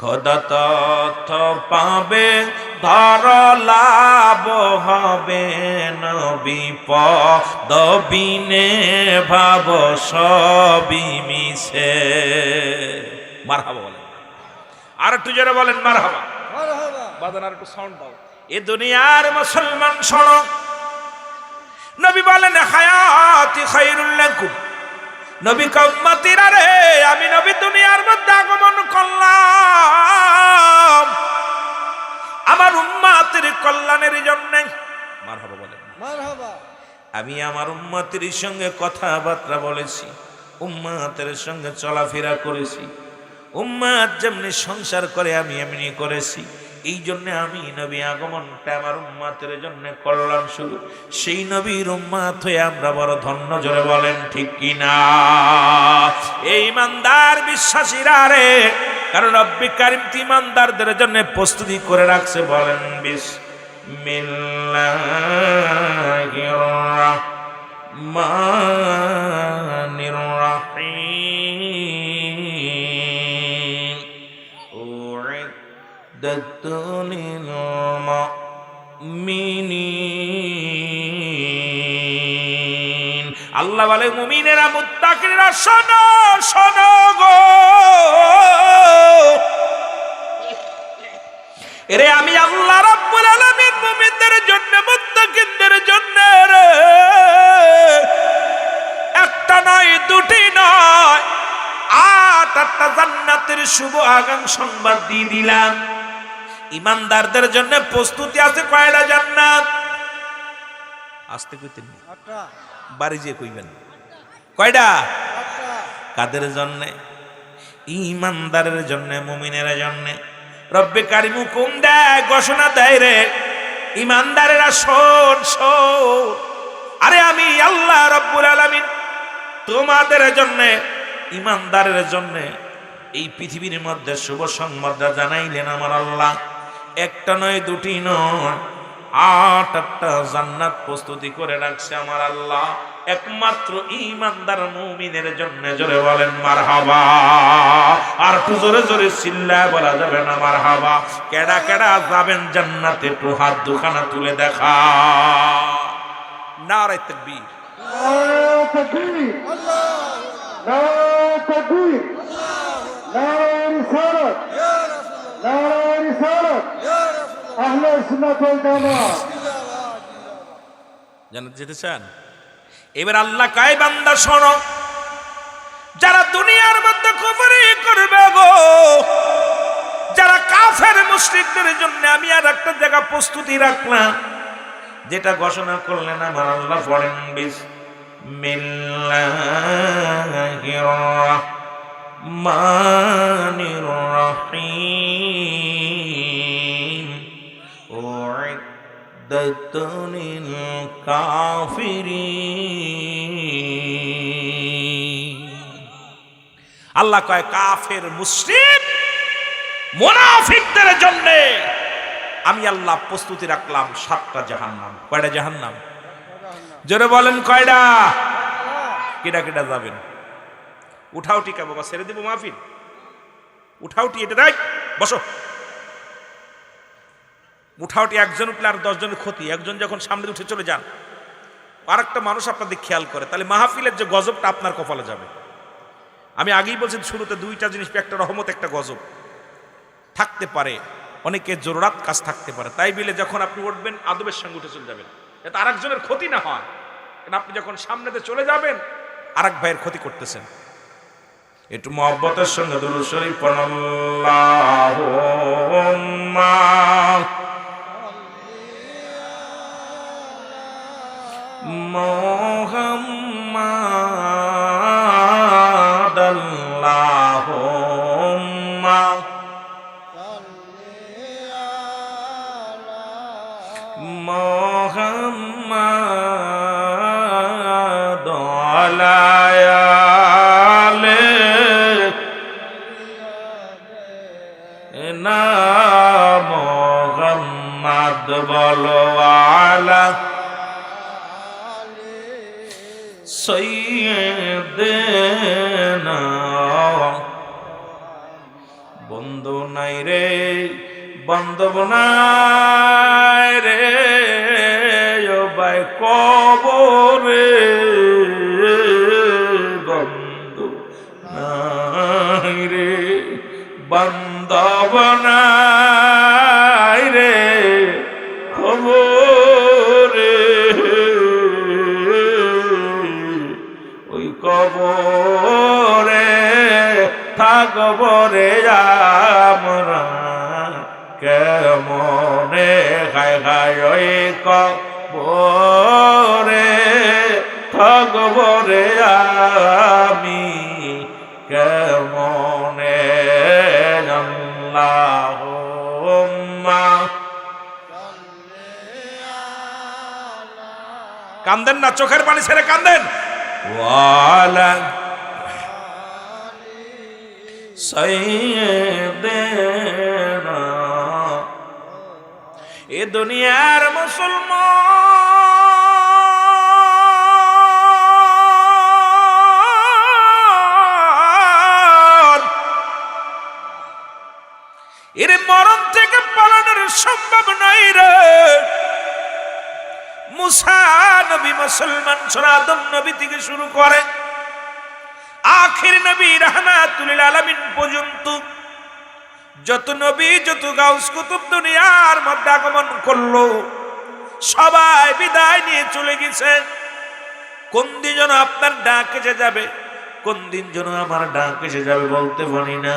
খোদা তথ্য পাবে, ধর লাভ হবে নবী পদবিনে, ভাব সবই মিশে। মারহাবা বলেন, আর একটু জোরে বলেন মারহাবা। বাজান আর একটু সাউন্ড দাও। এ দুনিয়ার মুসলমান শোনো, নবী বলেন, হায়াতি খায়রুল লাকুম, নবী উম্মতিরা রে, আমি নবী দুনিয়ার মধ্যে আগমন করলাম আমার উম্মতের কল্যাণের জন্য। মারহাবা বলেন, মারহাবা। আমি আমার উম্মতের সঙ্গে কথাবার্তা বলেছি, উম্মতের সঙ্গে চলাফেরা করেছি, উম্মত যেমনি সংসার করে আমি এমনি করেছি। এই জন্য আমি নবী আগমনটা আমার উম্মতের জন্য করলাম শুরু। সেই নবীর উম্মত হয়ে আমরা বড় ধন্য, জোরে বলেন ঠিক কিনা? এই ইমানদার বিশ্বাসীরা রে, কারণ রব্বি কারীম ইমানদারদের জন্য প্রস্তুতি করে রাখছে। বলেন বিসমিল্লাহির রাহমানির রাহিম। উইদ্দাত লিল মুমিনিন। আল্লাহ বলে, মুমিনেরা মুত্তাকিরা শোনো শোনো গো, এরে আমি আল্লাহ রাব্বুল আলামিন মুমিনদের জন্য, মুত্তাকিনদের জন্য রে একটা নয়, দুটি নয়, 8টা জান্নাতের শুভ আগাম সংবাদ দিয়ে দিলাম। ইমানদারদের জন্য প্রস্তুতি আছে কয়টা জান্নাত? আস্তে কইতেন, বাড়ি যে কইবেন কয়টা? কাদের জন্য? ইমানদারের জন্য, মুমিনের জন্য। রব্বে কারীম হুকুম দেয়, ঘোষণা দেয় রে, ইমানদারেরা শোন শোন, আরে আমি আল্লাহ রাব্বুল আলামিন তোমাদের জন্য, ইমানদারের জন্য এই পৃথিবীর মধ্যে শুভ সংবাদটা জানাইলেন আমার আল্লাহ। একটা নয়, দুটি নয়, 8টা জান্নাত প্রস্তুতি করে রাখছে আমার আল্লাহ একমাত্র ঈমানদার মুমিনের জন্য। জোরে বলেন মারহাবা। আর একটু জোরে জোরে চিল্লায় বলা যাবে না মারহাবা? কেডা কেডা যাবেন জান্নাতে একটু হাত দুখানা তুলে দেখা। নারে তাকবীর, নারে তাকবীর, নারে তাকবীর, নারে রিসালাত, নারে রিসালাত, আহলে সুন্নাত ওয়াল জামাত। জান্নাত যেতে চান? এবার আল্লাহ কয় বান্দা শোনো, যারা দুনিয়ার মধ্যে কুফরি করবে গো, যারা কাফের মুশরিকদের জন্য আমি আর একটা জায়গা প্রস্তুতি রাখলাম, যেটা ঘোষণা করলেন আমার আল্লাহ। পড়েন বিসমিল্লাহির রাহমানির রাহিম। উইদ্দাতুল কাফিরিন। আল্লাহ কয় কাফের মুশরিক মুনাফিকদের জন্য আমি আল্লাহ প্রস্তুতি রাখলাম 7টা জাহান্নাম। কয়টা জাহান্নাম? জোরে বলেন কয়টা? কেডা কেডা যাবেন? উঠাউটি কা বাবা, ছেড়ে দিব মাহফিল? উঠাউটি এটা রাইট, বসো। উঠাউটি একজন উঠলে আর 10 জনের ক্ষতি। একজন যখন সামনে উঠে চলে যান, আর একটা মানুষ আপনাদের খেয়াল করে, তাহলে মাহফিলের যে গজবটা আপনার কপালে যাবে। আমি আগেই বলছি শুরুতে 2টা জিনিস, একটা রহমত, একটা গজব থাকতে পারে। অনেকের জরুরাত কাজ থাকতে পারে, তাই বলে যখন আপনি উঠবেন আদবের সঙ্গে উঠে চলে যাবেন, যাতে আরেকজনের ক্ষতি না হয়। কারণ আপনি যখন সামনেতে চলে যাবেন আরেক ভাইয়ের ক্ষতি করতেছেন। একটু মহব্বতের সঙ্গে দুরূদ শরীফ পড়ুন। আল্লাহুম্মা মুহাম্মাদ, আল্লাহুম্মা মুহাম্মাদ আলা আলি না মুহাম্মাদ বলো আলা সাইয়্যিদিনা। বন্ধু নাই রে, বান্ধব নাই রে, ও ভাই কবরে বন্ধু নাই রে, বান্ধব নাই রে, কবরে ওই কবরে থাকবরে আমরা কেমনে খাই খাই ওই কবরে থাকবরে আমি কেমনে। আল্লাহুম্মা কান্দেন না, চোখের পানি ছেড়ে কান্দেন। ওয়ালা সাইয়্যিদিনা। এ দুনিয়ার মুসলমান, এর মরণ থেকে পালানোর সম্ভব নাই রে। মুসা নবী মুসলমান ছাড়া আদম নবী থেকে শুরু করে আখির নবী রাহমাতুল লিল আলামিন পর্যন্ত যত নবী, যত গাউস কুতুব দুনিয়ার মধ্যে আগমন করলো, সবাই বিদায় নিয়ে চলে গেছে। কোন দিন যেন আপনার ডাক এসে যাবে, কোন দিন যেন আমার ডাক এসে যাবে বলতে পারি না।